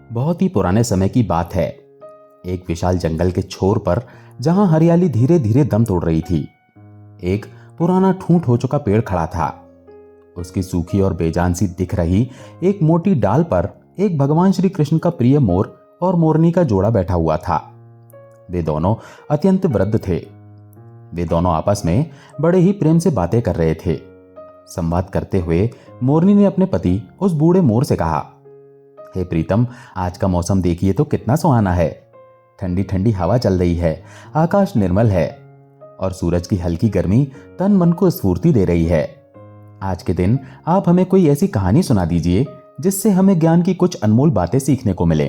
बहुत ही पुराने समय की बात है। एक विशाल जंगल के छोर पर, जहां हरियाली धीरे धीरे दम तोड़ रही थी, एक पुराना ठूंठ हो चुका पेड़ खड़ा था। उसकी सूखी और बेजान सी दिख रही एक मोटी डाल पर एक भगवान श्री कृष्ण का प्रिय मोर और मोरनी का जोड़ा बैठा हुआ था। वे दोनों अत्यंत वृद्ध थे। वे दोनों आपस में बड़े ही प्रेम से बातें कर रहे थे। संवाद करते हुए मोरनी ने अपने पति उस बूढ़े मोर से कहा, हे प्रीतम, आज का मौसम देखिए तो कितना सुहाना है। ठंडी ठंडी हवा चल रही है, आकाश निर्मल है और सूरज की हल्की गर्मी तन मन को स्फूर्ति दे रही है। आज के दिन आप हमें कोई ऐसी कहानी सुना दीजिए जिससे हमें ज्ञान की कुछ अनमोल बातें सीखने को मिले।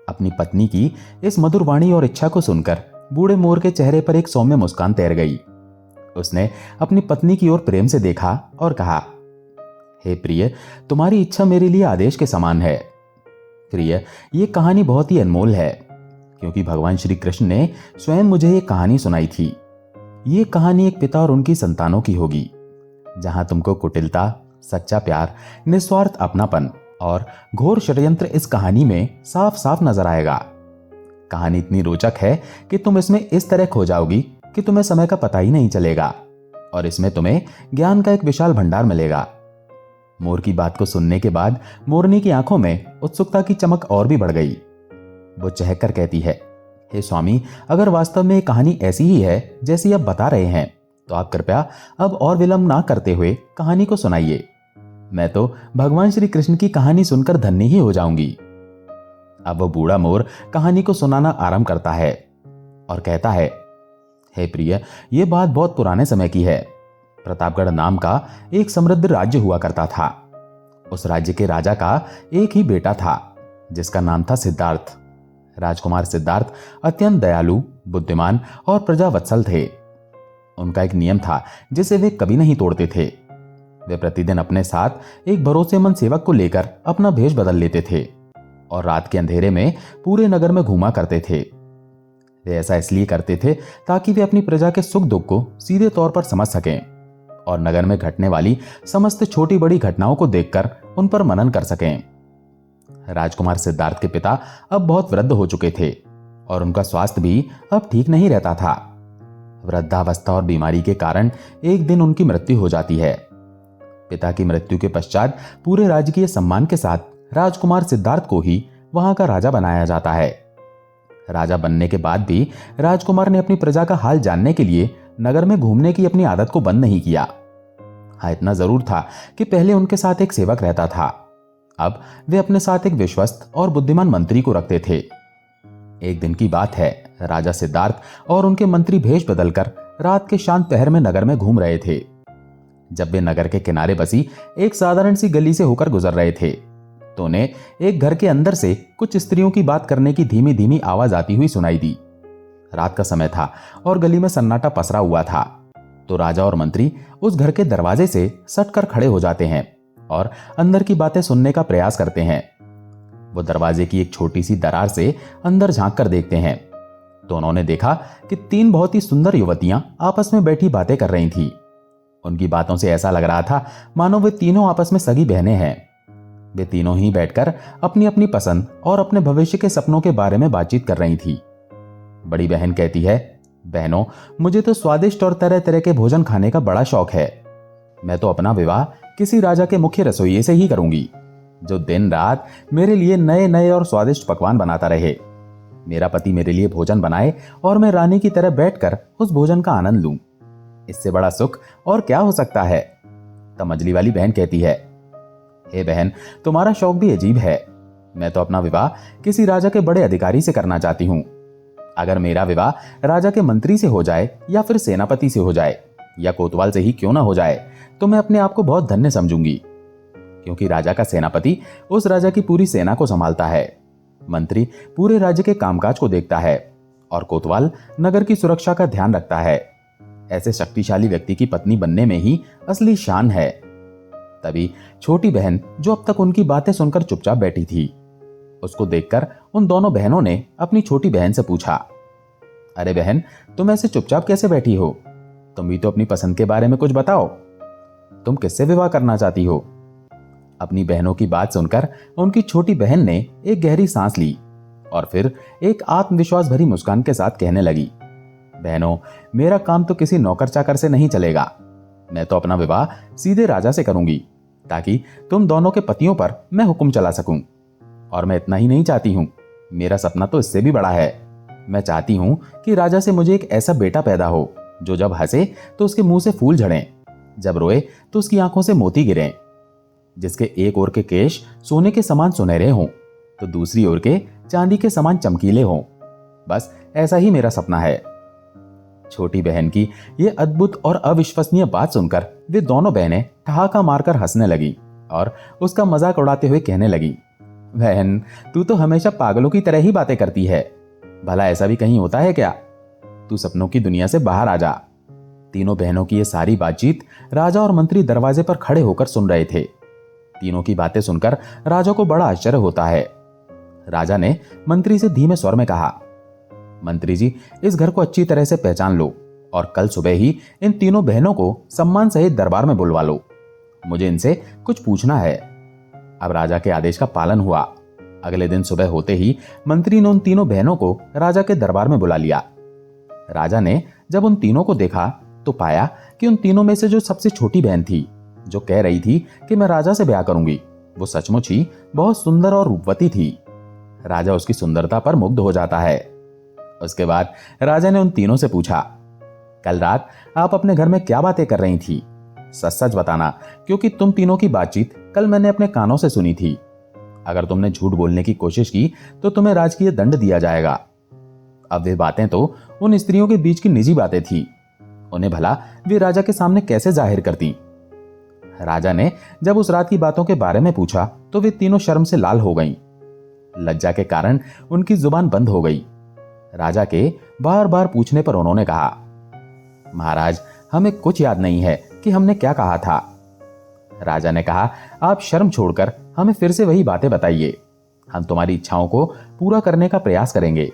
अपनी पत्नी की इस मधुर वाणी और इच्छा को सुनकर बूढ़े मोर के चेहरे पर एक सौम्य मुस्कान तैर गई। उसने अपनी पत्नी की ओर प्रेम से देखा और कहा, हे प्रिय, तुम्हारी इच्छा मेरे लिए आदेश के समान है। प्रिय, ये कहानी बहुत ही अनमोल है, क्योंकि भगवान श्री कृष्ण ने स्वयं मुझे ये कहानी सुनाई थी। ये कहानी एक पिता और उनकी संतानों की होगी, जहां तुमको कुटिलता, सच्चा प्यार, निस्वार्थ अपनापन और घोर षड्यंत्र इस कहानी में साफ साफ नजर आएगा। कहानी इतनी रोचक है कि तुम इसमें इस तरह खो जाओगी कि तुम्हें समय का पता ही नहीं चलेगा और इसमें तुम्हें ज्ञान का एक विशाल भंडार मिलेगा। मोर की बात को सुनने के बाद मोरनी की आंखों में उत्सुकता की चमक और भी बढ़ गई। वो चहककर कहती है, हे स्वामी, अगर वास्तव में ये कहानी ऐसी ही है जैसी आप बता रहे हैं, तो आप कृपया अब और विलंब ना करते हुए कहानी को सुनाइए। मैं तो भगवान श्री कृष्ण की कहानी सुनकर धन्य ही हो जाऊंगी। अब वो बूढ़ा मोर कहानी को सुनाना आरंभ करता है और कहता है, हे प्रिय, ये बात बहुत पुराने समय की है। प्रतापगढ़ नाम का एक समृद्ध राज्य हुआ करता था। उस राज्य के राजा का एक ही बेटा था, जिसका नाम था सिद्धार्थ। राजकुमार सिद्धार्थ अत्यंत दयालु, बुद्धिमान और प्रजावत्सल थे। उनका एक नियम था जिसे वे कभी नहीं तोड़ते थे। वे प्रतिदिन अपने साथ एक भरोसेमंद सेवक को लेकर अपना भेष बदल लेते थे और रात के अंधेरे में पूरे नगर में घूमा करते थे। वे ऐसा इसलिए करते थे ताकि वे अपनी प्रजा के सुख दुख को सीधे तौर पर समझ सकें और नगर में घटने वाली समस्त छोटी बड़ी घटनाओं को देखकर उन पर मनन कर सकें। राजकुमार सिद्धार्थ के पिता अब बहुत वृद्ध हो चुके थे और उनका स्वास्थ्य भी अब ठीक नहीं रहता था। वृद्धावस्था और बीमारी के कारण एक दिन उनकी मृत्यु हो जाती है। पिता की मृत्यु के पश्चात पूरे राजकीय सम्मान के साथ राजकुमार सिद्धार्थ को ही वहां का राजा बनाया जाता है। राजा बनने के बाद भी राजकुमार ने अपनी प्रजा का हाल जानने के लिए नगर में घूमने की अपनी आदत को बंद नहीं किया। हाँ, इतना जरूर था कि पहले उनके साथ एक सेवक रहता था। अब वे अपने साथ एक विश्वस्त और बुद्धिमान मंत्री को रखते थे। एक दिन की बात है, राजा सिद्धार्थ और उनके मंत्री भेष बदलकर रात के शांत पहर में नगर में घूम रहे थे। जब वे नगर के किनारे बसी एक साधारण सी गली से होकर गुजर रहे थे, तो उन्हें एक घर के अंदर से कुछ स्त्रियों की बात करने की धीमी धीमी आवाज आती हुई सुनाई दी। रात का समय था और गली में सन्नाटा पसरा हुआ था। तो राजा और मंत्री उस घर के दरवाजे से सटकर खड़े हो जाते हैं और अंदर की बातें सुनने का प्रयास करते हैं। वो दरवाजे की एक छोटी सी दरार से अंदर झांक कर देखते हैं तो उन्होंने देखा कि तीन बहुत ही सुंदर युवतियां आपस में बैठी बातें कर रही थीं। उनकी बातों से ऐसा लग रहा था मानो वे तीनों आपस में सगी बहनें हैं। वे तीनों ही बैठकर अपनी अपनी पसंद और अपने भविष्य के सपनों के बारे में बातचीत कर रही थी। बड़ी बहन कहती है, बहनों, मुझे तो स्वादिष्ट और तरह तरह के भोजन खाने का बड़ा शौक है। मैं तो अपना विवाह किसी राजा के मुख्य रसोइये से ही करूंगी, जो दिन रात मेरे लिए नए नए और स्वादिष्ट पकवान बनाता रहे। मेरा पति मेरे लिए भोजन बनाए और मैं रानी की तरह बैठकर उस भोजन का आनंद लूं। इससे बड़ा सुख और क्या हो सकता है। तब मझली वाली बहन कहती है, हे बहन, तुम्हारा शौक भी अजीब है। मैं तो अपना विवाह किसी राजा के बड़े अधिकारी से करना चाहती हूँ। अगर मेरा विवाह राजा के मंत्री से हो जाए या फिर सेनापति से हो जाए या कोतवाल से ही क्यों ना हो जाए, तो मैं अपने आप को बहुत धन्य समझूंगी, क्योंकि राजा का सेनापति उस राजा की पूरी सेना को संभालता है, मंत्री पूरे राज्य के कामकाज को देखता है और कोतवाल नगर की सुरक्षा का ध्यान रखता है। ऐसे शक्तिशाली व्यक्ति की पत्नी बनने में ही असली शान है। तभी छोटी बहन, जो अब तक उनकी बातें सुनकर चुपचाप बैठी थी, उसको देखकर उन दोनों बहनों ने अपनी छोटी बहन से पूछा, अरे बहन, तुम ऐसे चुपचाप कैसे बैठी हो? तुम भी तो अपनी पसंद के बारे में कुछ बताओ। तुम किससे विवाह करना चाहती हो? अपनी बहनों की बात सुनकर उनकी छोटी बहन ने एक गहरी सांस ली और फिर एक आत्मविश्वास भरी मुस्कान के साथ कहने लगी, बहनों, मेरा काम तो किसी नौकर चाकर से नहीं चलेगा। मैं तो अपना विवाह सीधे राजा से करूंगी ताकि तुम दोनों के पतियों पर मैं हुक्म चला सकूं। और मैं इतना ही नहीं चाहती हूं, मेरा सपना तो इससे भी बड़ा है। मैं चाहती हूं कि राजा से मुझे एक ऐसा बेटा पैदा हो जो जब हंसे तो उसके मुंह से फूल झड़ें, जब रोए तो उसकी आंखों से मोती गिरें, जिसके एक ओर के केश सोने के समान सुनहरे हों तो दूसरी ओर के चांदी के समान चमकीले हों। बस ऐसा ही मेरा सपना है। छोटी बहन की यह अद्भुत और अविश्वसनीय बात सुनकर वे दोनों बहनें ठहाका मारकर हंसने लगी और उसका मजाक उड़ाते हुए कहने लगी, बहन, तू तो हमेशा पागलों की तरह ही बातें करती है। भला ऐसा भी कहीं होता है क्या? तू सपनों की दुनिया से बाहर आ जा। तीनों बहनों की यह सारी बातचीत राजा और मंत्री दरवाजे पर खड़े होकर सुन रहे थे। तीनों की बातें सुनकर राजा को बड़ा आश्चर्य होता है। राजा ने मंत्री से धीमे स्वर में कहा, मंत्री जी, इस घर को अच्छी तरह से पहचान लो और कल सुबह ही इन तीनों बहनों को सम्मान सहित दरबार में बुलवा लो। मुझे इनसे कुछ पूछना है। अब राजा के आदेश का पालन हुआ। अगले दिन सुबह होते ही मंत्री ने उन तीनों बहनों को राजा के दरबार में बुला लिया। राजा ने जब उन तीनों को देखा तो पाया कि उन तीनों में से जो सबसे छोटी बहन थी, जो कह रही थी कि मैं राजा से ब्याह करूंगी, वो सचमुच ही बहुत सुंदर और रूपवती थी। राजा उसकी सुंदरता पर मुग्ध हो जाता है। उसके बाद राजा ने उन तीनों से पूछा, कल रात आप अपने घर में क्या बातें कर रही थी? सच सच बताना, क्योंकि तुम तीनों की बातचीत कल मैंने अपने कानों से सुनी थी। अगर तुमने झूठ बोलने की कोशिश की तो तुम्हें राजकीय दंड दिया जाएगा। अब वे बातें तो उन स्त्रियों के बीच की निजी बातें थी, उन्हें भला वे राजा के सामने कैसे जाहिर करती? राजा ने जब उस रात की बातों के बारे में पूछा तो वे तीनों शर्म से लाल हो गईं। लज्जा के कारण उनकी जुबान बंद हो गई। राजा के बार बार पूछने पर उन्होंने कहा, महाराज, हमें कुछ याद नहीं है कि हमने क्या कहा था। राजा ने कहा, आप शर्म छोड़कर हमें फिर से वही बातें बताइए। हम तुम्हारी इच्छाओं को पूरा करने का प्रयास करेंगे।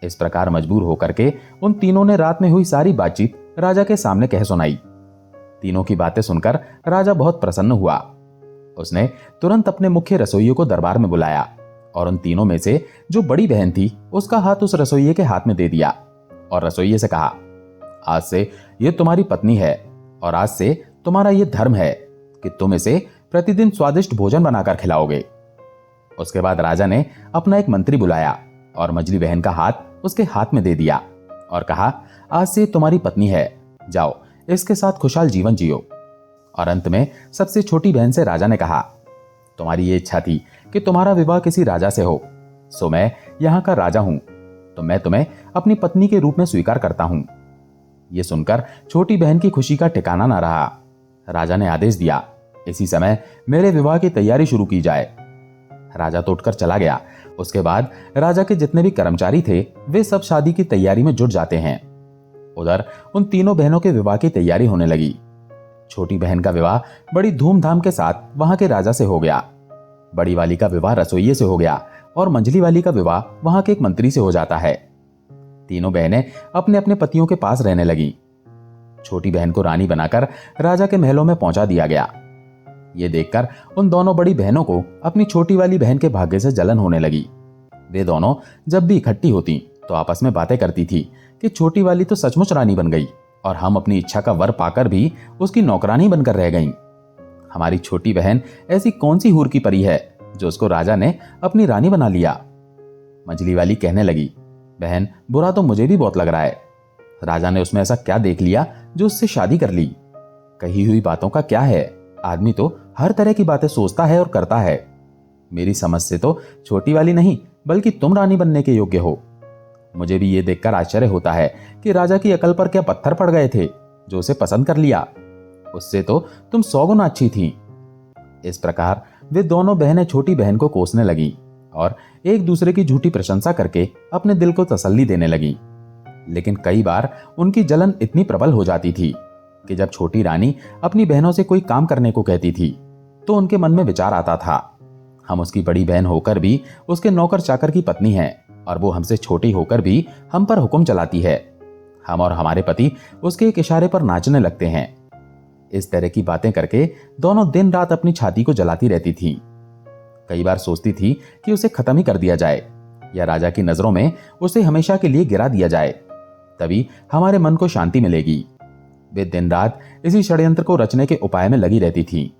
इस प्रकार मजबूर होकर के उन तीनों ने रात में हुई सारी बातचीत राजा के सामने कह सुनाई। तीनों की बातें सुनकर राजा बहुत प्रसन्न हुआ। उसने तुरंत अपने मुख्य रसोइये को दरबार में बुलाया और उन तीनों में से जो बड़ी बहन थी उसका हाथ उस रसोइये के हाथ में दे दिया और रसोइये से कहा, आज से ये तुम्हारी पत्नी है और आज से तुम्हारा ये धर्म है कि तुम इसे प्रतिदिन स्वादिष्ट भोजन बनाकर खिलाओगे। उसके बाद राजा ने अपना एक मंत्री बुलाया और मझली बहन का हाथ उसके हाथ में दे दिया और कहा, आज से तुम्हारी पत्नी है, जाओ इसके साथ खुशहाल जीवन जियो। और अंत में सबसे छोटी बहन से राजा ने कहा, तुम्हारी ये इच्छा थी कि तुम्हारा विवाह किसी राजा से हो, सो मैं यहाँ का राजा हूं, तो मैं तुम्हें अपनी पत्नी के रूप में स्वीकार करता हूं। यह सुनकर छोटी बहन की खुशी का ठिकाना न रहा। राजा ने आदेश दिया, इसी समय मेरे विवाह की तैयारी शुरू की जाए। राजा तो उठकर चला गया। उसके बाद राजा के जितने भी कर्मचारी थे वे सब शादी की तैयारी में जुट जाते हैं। उधर उन तीनों बहनों के विवाह की तैयारी होने लगी। छोटी बहन का विवाह बड़ी धूमधाम के साथ वहां के राजा से हो गया। बड़ी वाली का विवाह रसोइये से हो गया और मंझली वाली का विवाह वहां के एक मंत्री से हो जाता है। तीनों बहनें अपने अपने पतियों के पास रहने लगी। छोटी बहन को रानी बनाकर राजा के महलों में पहुंचा दिया गया। ये देखकर उन दोनों बड़ी बहनों को अपनी छोटी वाली बहन के भाग्य से जलन होने लगी। वे दोनों जब भी इकट्ठी होती तो आपस में बातें करती थी कि छोटी वाली तो सचमुच रानी बन गई और हम अपनी इच्छा का वर पाकर भी उसकी नौकरानी बनकर रह गईं। हमारी छोटी बहन ऐसी कौन सी हूर की परी है जो उसको राजा ने अपनी रानी बना लिया। मझली वाली कहने लगी, बहन, बुरा तो मुझे भी बहुत लग रहा है। राजा ने उसमें ऐसा क्या देख लिया जो उससे शादी कर ली? कही हुई बातों का क्या है, आदमी तो हर तरह की बातें सोचता है और करता है। मेरी समझ से तो छोटी वाली नहीं बल्कि तुम रानी बनने के योग्य हो। मुझे भी ये देखकर आश्चर्य होता है कि राजा की अकल पर क्या पत्थर पड़ गए थे जो उसे पसंद कर लिया। उससे तो तुम 100 गुना अच्छी थी। इस प्रकार वे दोनों बहनें छोटी बहन को कोसने लगी और एक दूसरे की झूठी प्रशंसा करके अपने दिल को तसल्ली देने लगी। लेकिन कई बार उनकी जलन इतनी प्रबल हो जाती थी कि जब छोटी रानी अपनी बहनों से कोई काम करने को कहती थी तो उनके मन में विचार आता था, हम उसकी बड़ी बहन होकर भी उसके नौकर चाकर की पत्नी हैं और वो हमसे छोटी होकर भी हम पर हुक्म चलाती है। हम और हमारे पति उसके एक इशारे पर नाचने लगते हैं। इस तरह की बातें करके दोनों दिन रात अपनी छाती को जलाती रहती थीं। कई बार सोचती थी कि उसे खत्म ही कर दिया जाए या राजा की नजरों में उसे हमेशा के लिए गिरा दिया जाए, तभी हमारे मन को शांति मिलेगी। वे दिन रात इसी षड्यंत्र को रचने के उपाय में लगी रहती थी।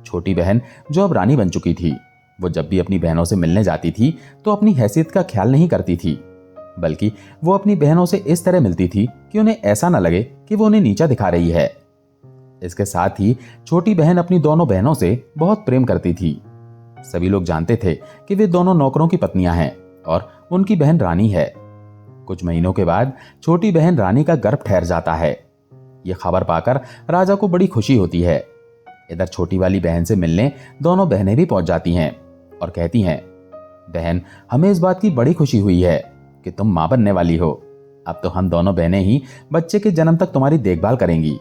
छोटी बहन जो अब रानी बन चुकी थी, वो जब भी अपनी बहनों से मिलने जाती थी तो अपनी हैसियत का ख्याल नहीं करती थी, बल्कि वो अपनी बहनों से इस तरह मिलती थी कि उन्हें ऐसा न लगे कि वो उन्हें नीचा दिखा रही है। इसके साथ ही छोटी बहन अपनी दोनों बहनों से बहुत प्रेम करती थी। सभी लोग जानते थे कि वे दोनों नौकरों की पत्नियां हैं और उनकी बहन रानी है। कुछ महीनों के बाद छोटी बहन रानी का गर्भ ठहर जाता है। यह खबर पाकर राजा को बड़ी खुशी होती है। इधर छोटी वाली बहन से मिलने दोनों बहनें भी पहुंच जाती हैं और कहती हैं, बहन, हमें इस बात की बड़ी खुशी हुई है कि तुम मां बनने वाली हो। अब तो हम दोनों बहनें ही बच्चे के जन्म तक तुम्हारी देखभाल करेंगी।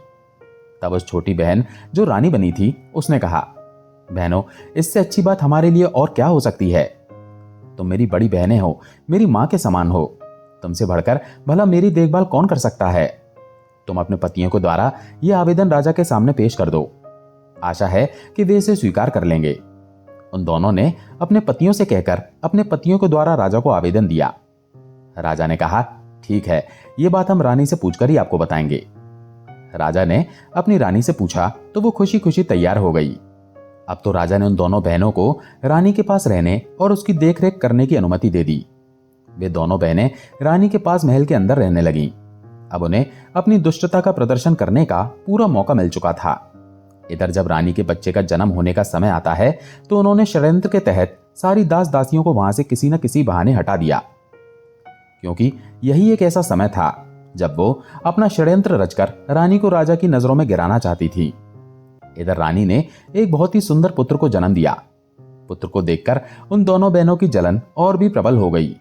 तब उस छोटी बहन जो रानी बनी थी, उसने कहा, बहनों, इससे अच्छी बात हमारे लिए और क्या हो सकती है। तुम मेरी बड़ी बहनें हो, मेरी मां के समान हो। तुमसे बढ़कर भला मेरी देखभाल कौन कर सकता है। तुम अपने पतियों के द्वारा यह आवेदन राजा के सामने पेश कर दो। आशा है कि वे इसे स्वीकार कर लेंगे। उन दोनों ने अपने पतियों से कहकर अपने पतियों के द्वारा राजा को आवेदन दिया। राजा ने कहा, ठीक है, ये बात हम रानी से पूछकर ही आपको बताएंगे। राजा ने अपनी रानी से पूछा तो वो खुशी खुशी तैयार हो गई। अब तो राजा ने उन दोनों बहनों को रानी के पास रहने और उसकी देखरेख करने की अनुमति दे दी। वे दोनों बहनें रानी के पास महल के अंदर रहने लगीं। अब उन्हें अपनी दुष्टता का प्रदर्शन करने का पूरा मौका मिल चुका था। इधर जब रानी के बच्चे का जन्म होने का समय आता है तो उन्होंने षड्यंत्र के तहत सारी दास दासियों को वहां से किसी न किसी बहाने हटा दिया, क्योंकि यही एक ऐसा समय था जब वो अपना षड्यंत्र रचकर रानी को राजा की नजरों में गिराना चाहती थी। इधर रानी ने एक बहुत ही सुंदर पुत्र को जन्म दिया। पुत्र को देखकर उन दोनों बहनों की जलन और भी प्रबल हो गई।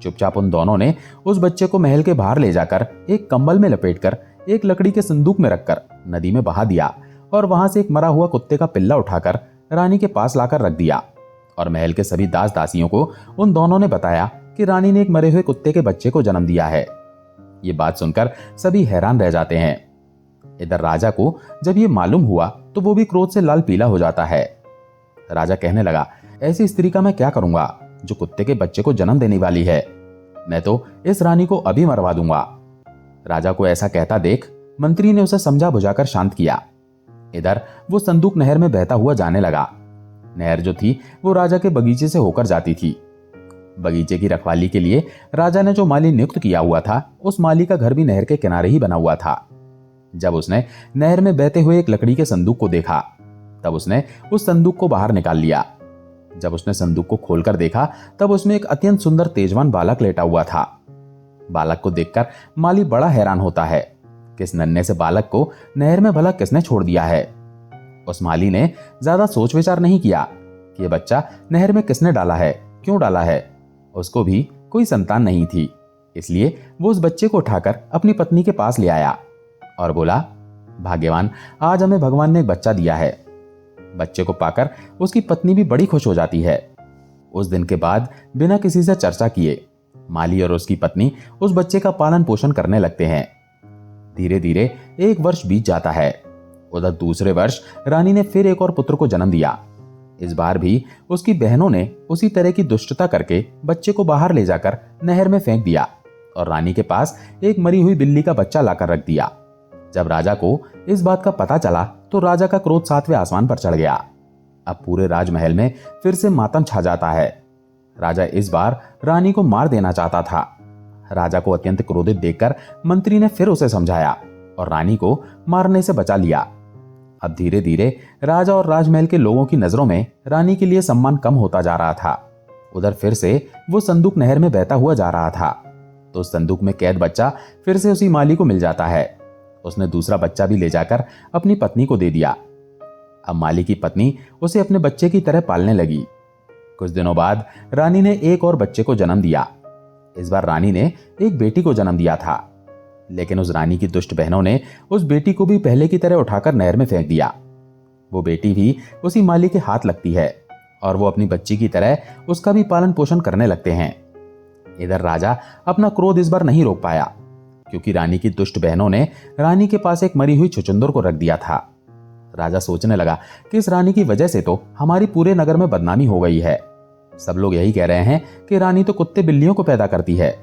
चुपचाप उन दोनों ने उस बच्चे को महल के बाहर ले जाकर एक कंबल में लपेटकर एक लकड़ी के संदूक में रखकर नदी में बहा दिया और वहां से एक मरा हुआ कुत्ते का पिल्ला उठाकर रानी के पास लाकर रख दिया। और महल के सभी दास दासियों को उन दोनों ने बताया कि रानी ने एक मरे हुए कुत्ते के बच्चे को जन्म दिया है। ये बात सुनकर सभी हैरान रह जाते हैं। इधर राजा को जब ये मालूम हुआ तो वो भी क्रोध से लाल पीला हो जाता है। राजा कहने लगा, ऐसी स्त्री का मैं क्या करूंगा जो कुत्ते के बच्चे को जन्म देने वाली है। मैं तो इस रानी को अभी मरवा दूंगा। राजा को ऐसा कहता देख मंत्री ने उसे समझा बुझाकर शांत किया। इधर वो संदूक नहर में बहता हुआ जाने लगा। नहर जो थी वो राजा के बगीचे से होकर जाती थी। बगीचे की रखवाली के लिए राजा ने जो माली नियुक्त किया हुआ था, उस माली का घर भी नहर के किनारे ही बना हुआ था। जब उसने नहर में बहते हुए एक लकड़ी के संदूक को देखा, तब उसने उस संदूक को बाहर निकाल लिया। जब उसने संदूक को खोलकर देखा, तब उसमें एक अत्यंत सुंदर तेजवान बालक लेटा हुआ था। बालक को देखकर माली बड़ा हैरान होता है कि इस नन्हे से बालक को नहर में भला किसने छोड़ दिया है। उस माली ने ज्यादा सोच विचार नहीं किया कि यह बच्चा नहर में किसने डाला है, क्यों डाला है। उसको भी कोई संतान नहीं थी, इसलिए वो उस बच्चे को उठाकर अपनी पत्नी के पास ले आया और बोला, भाग्यवान, आज हमें भगवान ने एक बच्चा दिया है। बच्चे को पाकर उसकी पत्नी भी बड़ी खुश हो जाती है। उस दिन के बाद बिना किसी से चर्चा किए माली और उसकी पत्नी उस बच्चे का पालन पोषण करने लगते हैं। धीरे धीरे एक वर्ष बीत जाता है। उधर दूसरे वर्ष रानी ने फिर एक और पुत्र को जन्म दिया। इस बार भी उसकी बहनों ने उसी तरह की दुष्टता करके बच्चे को बाहर ले जाकर नहर में फेंक दिया और रानी के पास एक मरी हुई बिल्ली का बच्चा लाकर रख दिया। जब राजा को इस बात का पता चला तो राजा का क्रोध 7वें आसमान पर चढ़ गया। अब पूरे राजमहल में फिर से मातम छा जाता है। राजा इस बार रानी को मार देना चाहता था। राजा को अत्यंत क्रोधित देखकर मंत्री ने फिर उसे समझाया और रानी को मारने से बचा लिया। अब धीरे धीरे राजा और राजमहल के लोगों की नजरों में रानी के लिए सम्मान कम होता जा रहा था। उधर फिर से वो संदूक नहर में बहता हुआ जा रहा था तो उस संदूक में कैद बच्चा फिर से उसी माली को मिल जाता है। उसने दूसरा बच्चा भी ले जाकर अपनी पत्नी को दे दिया। अब माली की पत्नी उसे अपने बच्चे की तरह पालने लगी। कुछ दिनों बाद रानी ने एक और बच्चे को जन्म दिया। इस बार रानी ने एक बेटी को जन्म दिया था, लेकिन उस रानी की दुष्ट बहनों ने उस बेटी को भी पहले की तरह उठाकर नहर में फेंक दिया। वो बेटी भी उसी माली के हाथ लगती है और वो अपनी बच्ची की तरह उसका भी पालन पोषण करने लगते हैं। इधर राजा अपना क्रोध इस बार नहीं रोक पाया। क्योंकि रानी की दुष्ट बहनों ने रानी के पास एक मरी हुई छुचुंदर को रख दिया था। राजा सोचने लगा कि इस रानी की वजह से तो हमारी पूरे नगर में बदनामी हो गई है। सब लोग यही कह रहे हैं कि रानी तो कुत्ते बिल्लियों को पैदा करती है।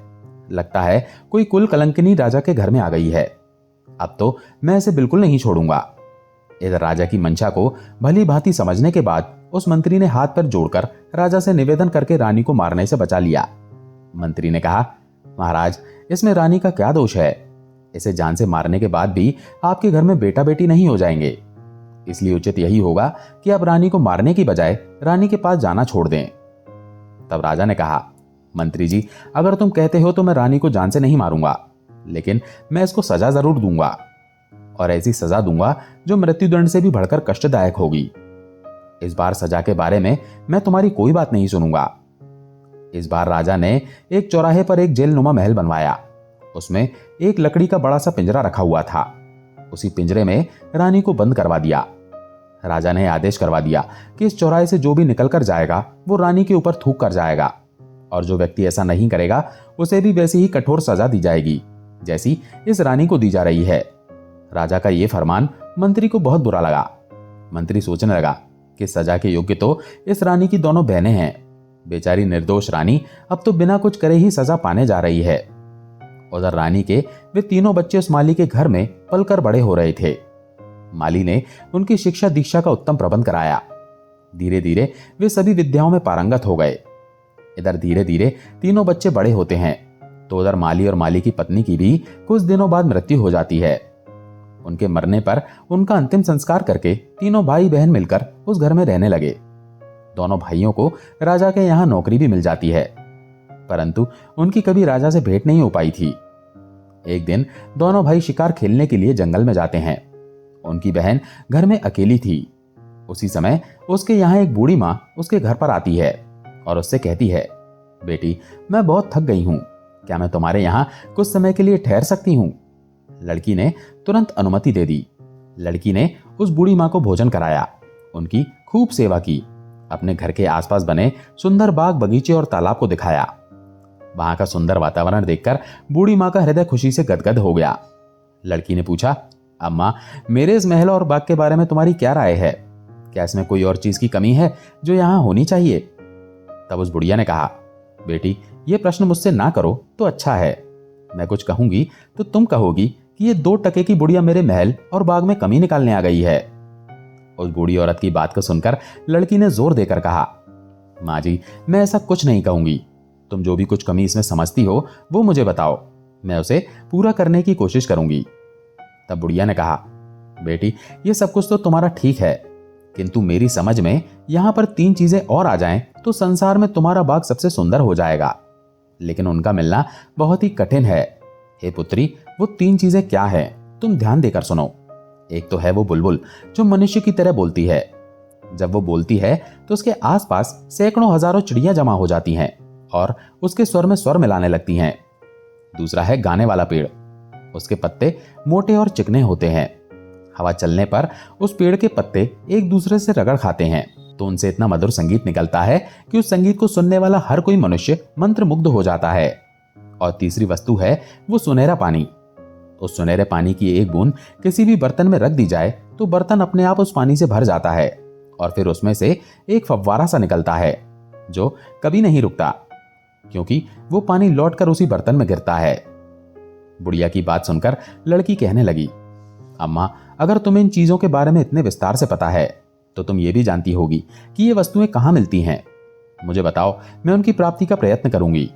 लगता है कोई कुल कलंकिनी राजा के घर में आ गई है। अब तो मैं इसे बिल्कुल नहीं छोड़ूंगा। इधर राजा की मंशा को भली भांति समझने के बाद उस मंत्री ने हाथ पर जोड़कर राजा से निवेदन करके रानी को मारने से बचा लिया। मंत्री ने कहा, महाराज, इसमें रानी का क्या दोष है? इसे जान से मारने के बाद भी आपके घर में बेटा बेटी नहीं हो जाएंगे। इसलिए उचित यही होगा कि अब रानी को मारने की बजाय रानी के पास जाना छोड़ दें। तब राजा ने कहा, मंत्री जी, अगर तुम कहते हो तो मैं रानी को जान से नहीं मारूंगा, लेकिन मैं इसको सजा जरूर दूंगा, और ऐसी सजा दूंगा जो मृत्युदंड से भी बढ़कर कष्टदायक होगी। इस बार सजा के बारे में मैं तुम्हारी कोई बात नहीं सुनूंगा। इस बार राजा ने एक चौराहे पर एक जेल नुमा महल बनवाया। उसमें एक लकड़ी का बड़ा सा पिंजरा रखा हुआ था। उसी पिंजरे में रानी को बंद करवा दिया। राजा ने आदेश करवा दिया कि इस चौराहे से जो भी निकल कर जाएगा वो रानी के ऊपर थूक कर जाएगा, और जो व्यक्ति ऐसा नहीं करेगा उसे भी वैसी ही कठोर सजा दी जाएगी जैसी इस रानी को दी जा रही है। राजा का यह फरमान मंत्री को बहुत बुरा लगा। मंत्री सोचने लगा कि सजा के योग्य तो इस रानी की दोनों बहनें हैं। बेचारी निर्दोष रानी अब तो बिना कुछ करे ही सजा पाने जा रही है। उधर रानी के वे तीनों बच्चे उस माली के घर में पलकर बड़े हो रहे थे। माली ने उनकी शिक्षा दीक्षा का उत्तम प्रबंध कराया। धीरे धीरे वे सभी विद्याओं में पारंगत हो गए। इधर धीरे धीरे तीनों बच्चे बड़े होते हैं तो उधर माली और माली की पत्नी की भी कुछ दिनों बाद मृत्यु हो जाती है। उनके मरने पर उनका अंतिम संस्कार करके तीनों भाई बहन मिलकर उस घर में रहने लगे। दोनों भाइयों को राजा के यहाँ नौकरी भी मिल जाती है, परंतु उनकी कभी राजा से भेंट नहीं हो पाई थी। एक दिन दोनों भाई शिकार खेलने के लिए जंगल में जाते हैं। उनकी बहन घर में अकेली थी। उसी समय उसके यहाँ एक बूढ़ी माँ उसके घर पर आती है और उससे कहती है, बेटी, मैं बहुत थक गई हूँ, क्या मैं तुम्हारे यहाँ कुछ समय के लिए ठहर सकती हूँ? लड़की ने तुरंत अनुमति दे दी। लड़की ने उस बूढ़ी माँ को भोजन कराया, उनकी खूब सेवा की, अपने घर के आसपास बने सुंदर बाग बगीचे और तालाब को दिखाया। वहां का सुंदर वातावरण देखकर बूढ़ी माँ का हृदय खुशी से गदगद हो गया। लड़की ने पूछा, अम्मा, मेरे इस महल और बाग के बारे में तुम्हारी क्या राय है? क्या इसमें कोई और चीज की कमी है जो यहाँ होनी चाहिए? तब उस बुढ़िया ने कहा, बेटी, ये प्रश्न मुझसे ना करो तो अच्छा है। मैं कुछ कहूंगी तो तुम कहोगी कि ये 2 टके की बुढ़िया मेरे महल और बाग में कमी निकालने आ गई है। उस बूढ़ी औरत की बात को सुनकर लड़की ने जोर देकर कहा, माँ जी, मैं ऐसा कुछ नहीं कहूंगी। तुम जो भी कुछ कमी इसमें समझती हो वो मुझे बताओ, मैं उसे पूरा करने की कोशिश करूंगी। तब बुढ़िया ने कहा, बेटी, ये सब कुछ तो तुम्हारा ठीक है, किंतु मेरी समझ में यहां पर 3 चीजें और आ जाएं तो संसार में तुम्हारा बाग सबसे सुंदर हो जाएगा, लेकिन उनका मिलना बहुत ही कठिन है। हे पुत्री, वो 3 चीजें क्या हैं? तुम ध्यान देकर सुनो। एक तो है वो बुलबुल जो मनुष्य की तरह बोलती है। जब वो बोलती है तो उसके आसपास सैकड़ों हजारों चिड़ियां जमा हो जाती हैं और उसके स्वर में स्वर मिलाने लगती हैं। दूसरा है गाने वाला पेड़। उसके पत्ते मोटे और चिकने होते हैं। हवा चलने पर उस पेड़ के पत्ते एक दूसरे से रगड़ खाते हैं तो उनसे इतना मधुर संगीत निकलता है कि उस संगीत को सुनने वाला हर कोई मनुष्य मंत्रमुग्ध हो जाता है। और तीसरी वस्तु है वो सुनहरा पानी। उस सुनहरे पानी की एक बूंद किसी भी बर्तन में रख दी जाए तो बर्तन अपने आप उस पानी से भर जाता है और फिर उसमें से एक फव्वारा सा निकलता है जो कभी नहीं रुकता, क्योंकि वो पानी लौटकर उसी बर्तन में गिरता है। बुढ़िया की बात सुनकर लड़की कहने लगी, अम्मा, अगर तुम्हें इन चीजों के बारे में इतने विस्तार से पता है तो तुम ये भी जानती होगी कि ये वस्तुएं कहाँ मिलती हैं। मुझे बताओ, मैं उनकी प्राप्ति का प्रयत्न करूंगी।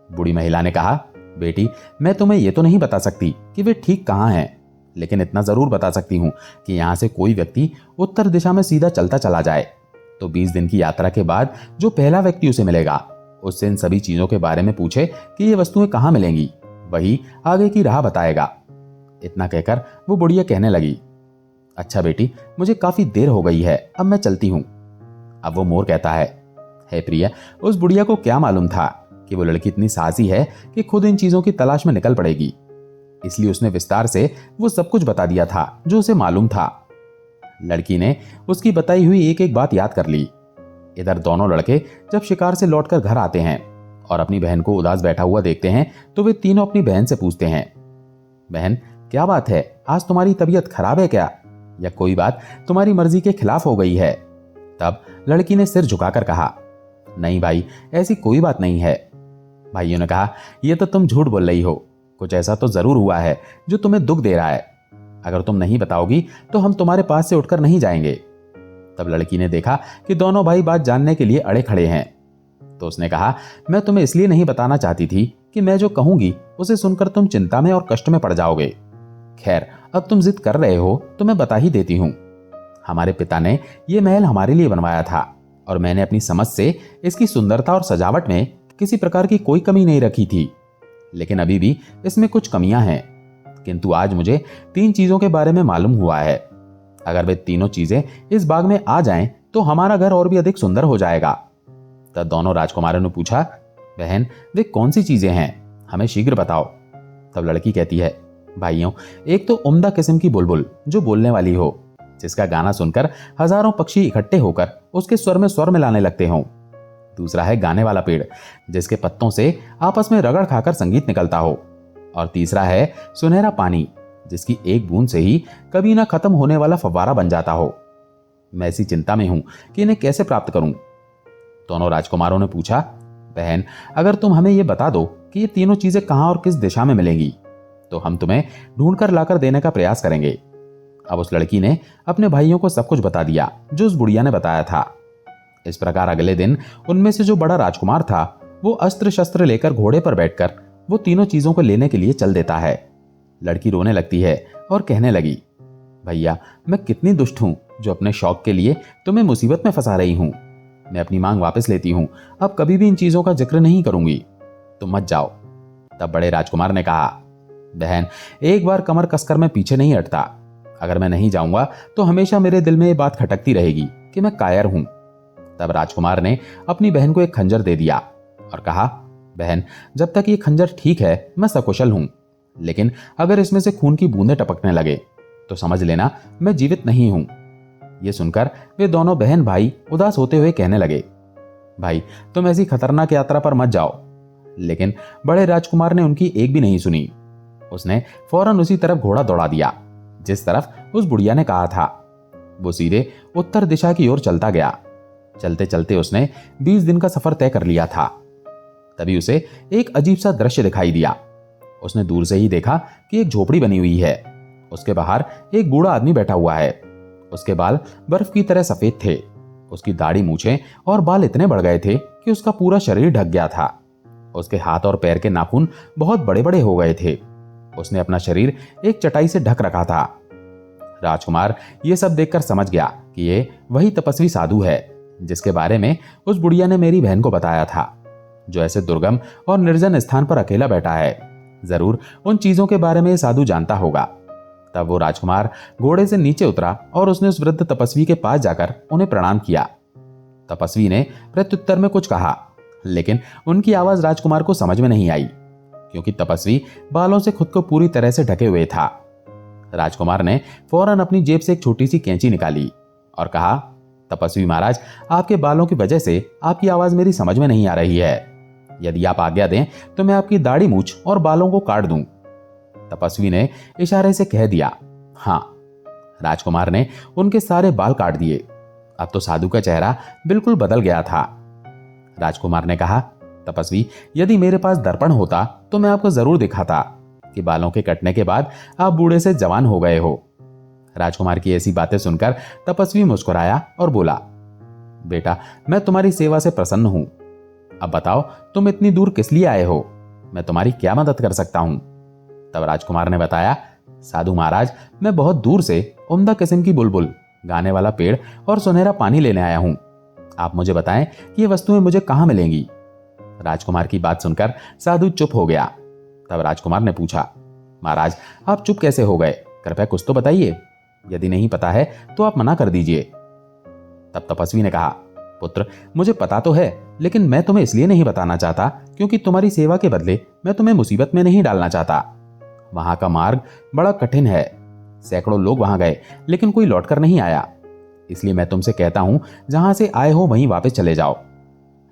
बूढ़ी महिला ने कहा, बेटी, मैं तुम्हें ये तो नहीं बता सकती कि वे ठीक कहाँ हैं, लेकिन इतना जरूर बता सकती हूँ कि यहाँ से कोई व्यक्ति उत्तर दिशा में सीधा चलता चला जाए तो 20 दिन की यात्रा के बाद जो पहला व्यक्ति उसे मिलेगा उससे इन सभी चीजों के बारे में पूछे कि ये वस्तुएं कहाँ मिलेंगी, वही आगे की राह बताएगा। इतना कहकर वो बुढ़िया कहने लगी, अच्छा बेटी, मुझे काफी देर हो गई है, अब मैं चलती हूँ। अब वो मोर कहता है, हे प्रिया, उस बुढ़िया को क्या मालूम था कि वो लड़की इतनी साहसी है कि खुद इन चीजों की तलाश में निकल पड़ेगी, इसलिए उसने विस्तार से वो सब कुछ बता दिया था जो उसे मालूम था। लड़की ने उसकी बताई हुई एक एक बात याद कर ली। इधर दोनों लड़के जब शिकार से लौटकर घर आते हैं और अपनी बहन को उदास बैठा हुआ देखते हैं तो वे तीनों अपनी बहन से पूछते हैं, बहन, क्या बात है? आज तुम्हारी तबीयत खराब है क्या, या कोई बात तुम्हारी मर्जी के खिलाफ हो गई है? तब लड़की ने सिर झुकाकर कहा, नहीं भाई, ऐसी कोई बात नहीं है। भाइयों ने कहा, यह तो तुम झूठ बोल रही हो, कुछ ऐसा तो जरूर हुआ है जो तुम्हें दुख दे रहा है। अगर तुम नहीं बताओगी तो हम तुम्हारे पास से उठकर नहीं जाएंगे। तब लड़की ने देखा कि दोनों भाई बात जानने के लिए अड़े खड़े हैं, तो उसने कहा, मैं तुम्हें इसलिए नहीं बताना चाहती थी कि मैं जो कहूंगी उसे सुनकर तुम चिंता में और कष्ट में पड़ जाओगे। खैर, अब तुम जिद कर रहे हो तो मैं बता ही देती हूं। हमारे पिता ने यह महल हमारे लिए बनवाया था और मैंने अपनी समझ से इसकी सुंदरता और सजावट में किसी प्रकार की कोई कमी नहीं रखी थी, लेकिन अभी भी इसमें कुछ कमियां हैं। किंतु आज मुझे 3 चीजों के बारे में मालूम हुआ है। अगर वे तीनों चीजें इस बाग में आ जाएं तो हमारा घर और भी अधिक सुंदर हो जाएगा। तब दोनों राजकुमारों ने पूछा, बहन, वे कौन सी चीजें हैं, हमें शीघ्र बताओ। तब लड़की कहती है, भाइयों, एक तो उम्दा किस्म की बुलबुल जो बोलने वाली हो, जिसका गाना सुनकर हजारों पक्षी इकट्ठे होकर उसके स्वर में स्वर मिलाने लगते हों। दूसरा है गाने वाला पेड़, जिसके पत्तों से आपस में रगड़ खाकर संगीत निकलता हो। और तीसरा है सुनहरा पानी, जिसकी एक बूंद से ही कभी ना खत्म होने वाला फव्वारा बन जाता हो। मैं ऐसी चिंता में हूं कि इन्हें कैसे प्राप्त करूं। दोनों राजकुमारों ने पूछा, बहन, अगर तुम हमें यह बता दो कि ये तीनों चीजें कहां और किस दिशा में मिलेंगी तो हम तुम्हें ढूंढकर लाकर देने का प्रयास करेंगे। अब उस लड़की ने अपने भाइयों को सब कुछ बता दिया जो उस बुढ़िया ने बताया था। इस प्रकार अगले दिन उनमें से जो बड़ा राजकुमार था वो अस्त्र शस्त्र लेकर घोड़े पर बैठकर वो तीनों चीजों को लेने के लिए चल देता है। लड़की रोने लगती है और कहने लगी, भैया, मैं कितनी दुष्ट हूं जो अपने शौक के लिए तुम्हें मुसीबत में फंसा रही हूं। मैं अपनी मांग वापस लेती हूं, अब कभी भी इन चीजों का जिक्र नहीं करूंगी, तुम मत जाओ। तब बड़े राजकुमार ने कहा, बहन, एक बार कमर कसकर मैं पीछे नहीं हटता। अगर मैं नहीं जाऊंगा तो हमेशा मेरे दिल में ये बात खटकती रहेगी कि मैं कायर हूं। तब राजकुमार ने अपनी बहन को एक खंजर दे दिया और कहा, बहन, जब तक ये खंजर ठीक है मैं सकुशल हूं, लेकिन अगर इसमें से खून की बूंदें टपकने लगे तो समझ लेना मैं जीवित नहीं हूं। यह सुनकर वे दोनों बहन भाई उदास होते हुए कहने लगे, भाई, तुम ऐसी खतरनाक यात्रा पर मत जाओ। लेकिन बड़े राजकुमार ने उनकी एक भी नहीं सुनी। उसने फौरन उसी तरफ घोड़ा दौड़ा दिया जिस तरफ उस बुढ़िया ने कहा था। वो सीधे उत्तर दिशा की ओर चलता गया। चलते चलते उसने 20 दिन का सफर तय कर लिया था। तभी उसे एक अजीब सा दृश्य दिखाई दिया। उसने दूर से ही देखा कि एक झोपड़ी बनी हुई है। उसके बाहर एक बूढ़ा आदमी बैठा हुआ है। उसके बाल बर्फ की तरह सफेद थे। उसकी दाढ़ी, मूछें और बाल इतने बढ़ गए थे कि उसका पूरा शरीर ढक गया था। उसके हाथ और पैर के नाखून बहुत बड़े बड़े हो गए थे। उसने अपना शरीर एक चटाई से ढक रखा था। राजकुमार ये सब देखकर समझ गया कि ये वही तपस्वी साधु है जिसके बारे में उस बुढ़िया ने मेरी बहन को बताया था, जो ऐसे दुर्गम और निर्जन स्थान पर अकेला बैठा है। जरूर उन चीजों के बारे में ये साधु जानता होगा। तब वो राजकुमार घोड़े से नीचे उतरा और उसने उस वृद्ध तपस्वी के पास जाकर उन्हें प्रणाम किया। तपस्वी ने प्रत्युत्तर में कुछ कहा, लेकिन उनकी आवाज राजकुमार को समझ में नहीं आई, क्योंकि तपस्वी बालों से खुद को पूरी तरह से ढके हुए था। राजकुमार ने फौरन अपनी जेब से एक छोटी सी कैंची निकाली और कहा, तपस्वी महाराज, आपके बालों की वजह से आपकी आवाज मेरी समझ में नहीं आ रही है। यदि आप आज्ञा दें तो मैं आपकी दाढ़ी, मूछ और बालों को काट दूं। तपस्वी ने इशारे से कह दिया, हां। राजकुमार ने उनके सारे बाल काट दिए। अब तो साधु का चेहरा बिल्कुल बदल गया था। राजकुमार ने कहा, तपस्वी, यदि मेरे पास दर्पण होता तो मैं आपको जरूर दिखाता कि बालों के कटने के बाद आप बूढ़े से जवान हो गए हो। राजकुमार की ऐसी बातें सुनकर तपस्वी मुस्कुराया और बोला, बेटा, मैं तुम्हारी सेवा से प्रसन्न हूं। अब बताओ, तुम इतनी दूर किस लिए आए हो? मैं तुम्हारी क्या मदद कर सकता हूं? तब राजकुमार ने बताया, साधु महाराज, मैं बहुत दूर से उम्दा किस्म की बुलबुल, गाने वाला पेड़ और सुनहरा पानी लेने आया हूं। आप मुझे बताएं कि ये वस्तुएं मुझे कहां मिलेंगी। राजकुमार की बात सुनकर साधु चुप हो गया। तब राजकुमार ने पूछा, महाराज, आप चुप कैसे हो गए? कृपया कुछ तो बताइए। यदि नहीं पता है तो आप मना कर दीजिए। तब तपस्वी ने कहा, पुत्र, मुझे पता तो है, लेकिन मैं तुम्हें इसलिए नहीं बताना चाहता क्योंकि तुम्हारी सेवा के बदले मैं तुम्हें मुसीबत में नहीं डालना चाहता। वहां का मार्ग बड़ा कठिन है। सैकड़ों लोग वहां गए लेकिन कोई लौटकर नहीं आया। इसलिए मैं तुमसे कहता हूं, जहां से आए हो वहीं वापस चले जाओ।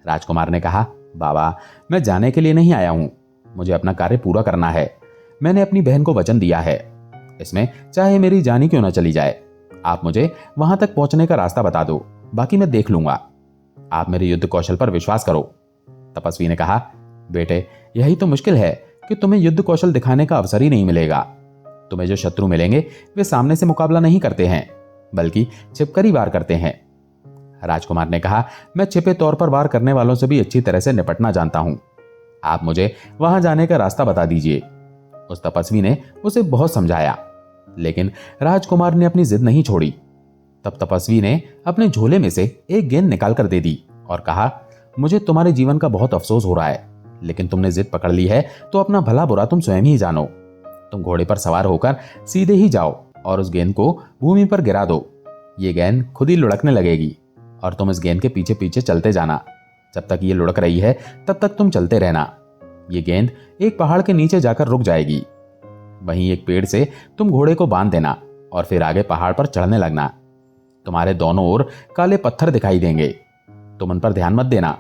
राजकुमार ने कहा, बाबा, मैं जाने के लिए नहीं आया हूं, मुझे अपना कार्य पूरा करना है। मैंने अपनी बहन को वचन दिया है, इसमें चाहे मेरी जान ही क्यों ना चली जाए। आप मुझे वहां तक पहुंचने का रास्ता बता दो, बाकी मैं देख लूंगा। आप मेरे युद्ध कौशल पर विश्वास करो। तपस्वी ने कहा, बेटे, यही तो मुश्किल है कि तुम्हें युद्ध कौशल दिखाने का अवसर ही नहीं मिलेगा। तुम्हें जो शत्रु मिलेंगे वे सामने से मुकाबला नहीं करते हैं, बल्कि छिपकर ही वार करते हैं। राजकुमार ने कहा, मैं छिपे तौर पर वार करने वालों से भी अच्छी तरह से निपटना जानता हूं। आप मुझे वहां जाने का रास्ता बता दीजिए। उस तपस्वी ने उसे बहुत समझाया, लेकिन राजकुमार ने अपनी जिद नहीं छोड़ी। तब तपस्वी ने अपने झोले में से एक गेंद निकाल कर दे दी और कहा, मुझे तुम्हारे जीवन का बहुत अफसोस हो रहा है, लेकिन तुमने जिद पकड़ ली है तो अपना भला बुरा तुम स्वयं ही जानो। तुम घोड़े पर सवार होकर सीधे ही जाओ और उस गेंद को भूमि पर गिरा दो। ये गेंद खुद ही लुढ़कने लगेगी और तुम इस गेंद के पीछे पीछे चलते जाना। जब तक ये लुढ़क रही है तब तक तुम चलते रहना। ये गेंद एक पहाड़ के नीचे जाकर रुक जाएगी। वहीं एक पेड़ से तुम घोड़े को बांध देना और फिर आगे पहाड़ पर चढ़ने लगना। तुम्हारे दोनों ओर काले पत्थर दिखाई देंगे, तुम उन पर ध्यान मत देना।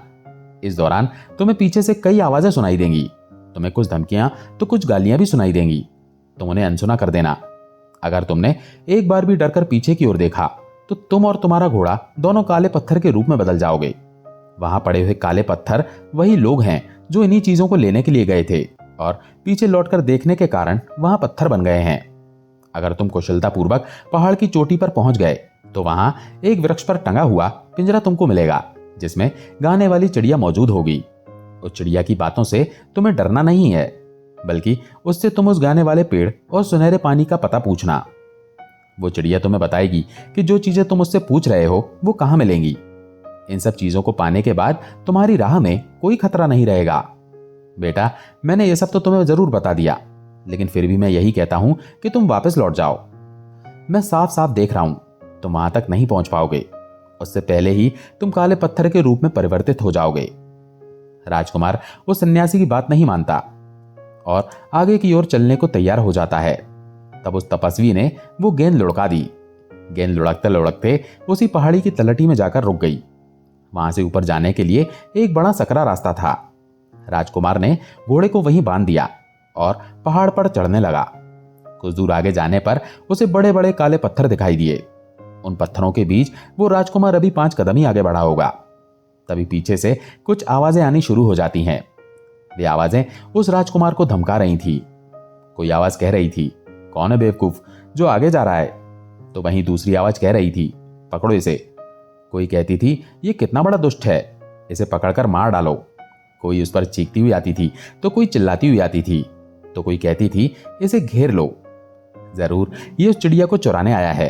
इस दौरान तुम्हें पीछे से कई आवाजें सुनाई देंगी। तुम्हें कुछ धमकियां तो कुछ गालियां भी सुनाई देंगी। तुम उन्हें अनसुना कर देना। अगर तुमने एक बार भी डरकर पीछे की ओर देखा तो तुम और तुम्हारा घोड़ा दोनों काले पत्थर के रूप में बदल जाओगे। वहां पड़े हुए काले पत्थर वही लोग हैं जो इन्हीं चीजों को लेने के लिए गए थे और पीछे लौटकर देखने के कारण वहां पत्थर बन गए हैं। अगर तुम कुशलतापूर्वक पहाड़ की चोटी पर पहुंच गए तो वहां एक वृक्ष पर टंगा हुआ पिंजरा तुमको मिलेगा, जिसमें गाने वाली चिड़िया मौजूद होगी। उस चिड़िया की बातों से तुम्हें डरना नहीं है, बल्कि उससे तुम उस गाने वाले पेड़ और सुनहरे पानी का पता पूछना। वो चिड़िया तुम्हें बताएगी कि जो चीजें तुम उससे पूछ रहे हो वो कहां मिलेंगी। इन सब चीजों को पाने के बाद तुम्हारी राह में कोई खतरा नहीं रहेगा। बेटा, मैंने ये सब तो तुम्हें जरूर बता दिया, लेकिन फिर भी मैं यही कहता हूं कि तुम वापस लौट जाओ। मैं साफ साफ देख रहा हूं तुम वहां तक नहीं पहुंच पाओगे। उससे पहले ही तुम काले पत्थर के रूप में परिवर्तित हो जाओगे। राजकुमार उस सन्यासी की बात नहीं मानता और आगे की ओर चलने को तैयार हो जाता है। तब उस तपस्वी ने वो गेंद लुढ़का दी। गेंद लुढ़कते लुढ़कते उसी पहाड़ी की तलहटी में जाकर रुक गई। वहां से ऊपर जाने के लिए एक बड़ा सकरा रास्ता था। राजकुमार ने घोड़े को वहीं बांध दिया और पहाड़ पर चढ़ने लगा। कुछ दूर आगे जाने पर उसे बड़े बड़े काले पत्थर दिखाई दिए। उन पत्थरों के बीच वो राजकुमार अभी 5 कदम ही आगे बढ़ा होगा। तभी पीछे से कुछ आवाजें आनी शुरू हो जाती हैं। वे आवाजें उस राजकुमार को धमका रही थी। कोई आवाज कह रही थी, कौन है बेवकूफ जो आगे जा रहा है? तो वहीं दूसरी आवाज कह रही थी, पकड़ो इसे। कोई कहती थी, ये कितना बड़ा दुष्ट है, इसे पकड़कर मार डालो। कोई उस पर चीखती हुई आती थी तो कोई चिल्लाती हुई आती थी, तो कोई कहती थी, इसे घेर लो, जरूर ये उस चिड़िया को चुराने आया है।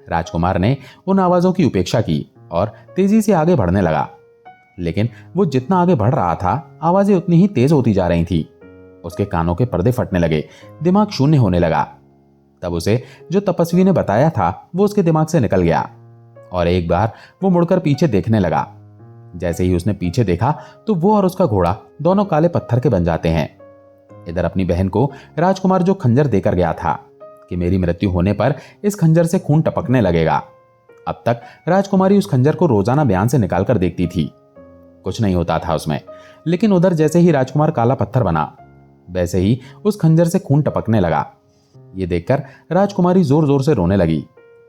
राजकुमार ने उन आवाजों की उपेक्षा की और तेजी से आगे बढ़ने लगा। लेकिन वो जितना आगे बढ़ रहा था, आवाजें उतनी ही तेज होती जा रही थी। उसके कानों के पर्दे फटने लगे, दिमाग शून्य होने लगा। तब उसे जो तपस्वी ने बताया था वो उसके दिमाग से निकल गया और एक बार वो मुड़कर पीछे देखने लगा। जैसे ही उसने पीछे देखा तो वो और उसका घोड़ा दोनों काले पत्थर के बन जाते हैं। इधर अपनी बहन को राजकुमार जो खंजर देकर गया था कि मेरी मृत्यु होने पर इस खंजर से खून टपकने लगेगा। अब तक राजकुमारी उस खंजर को रोजाना बयान से निकालकर देखती थी, कुछ नहीं होता था उसमें। लेकिन उधर जैसे ही राजकुमार काला पत्थर बना, वैसे ही उस खंजर से खून टपकने लगा। ये देखकर राजकुमारी जोर जोर से रोने लगी,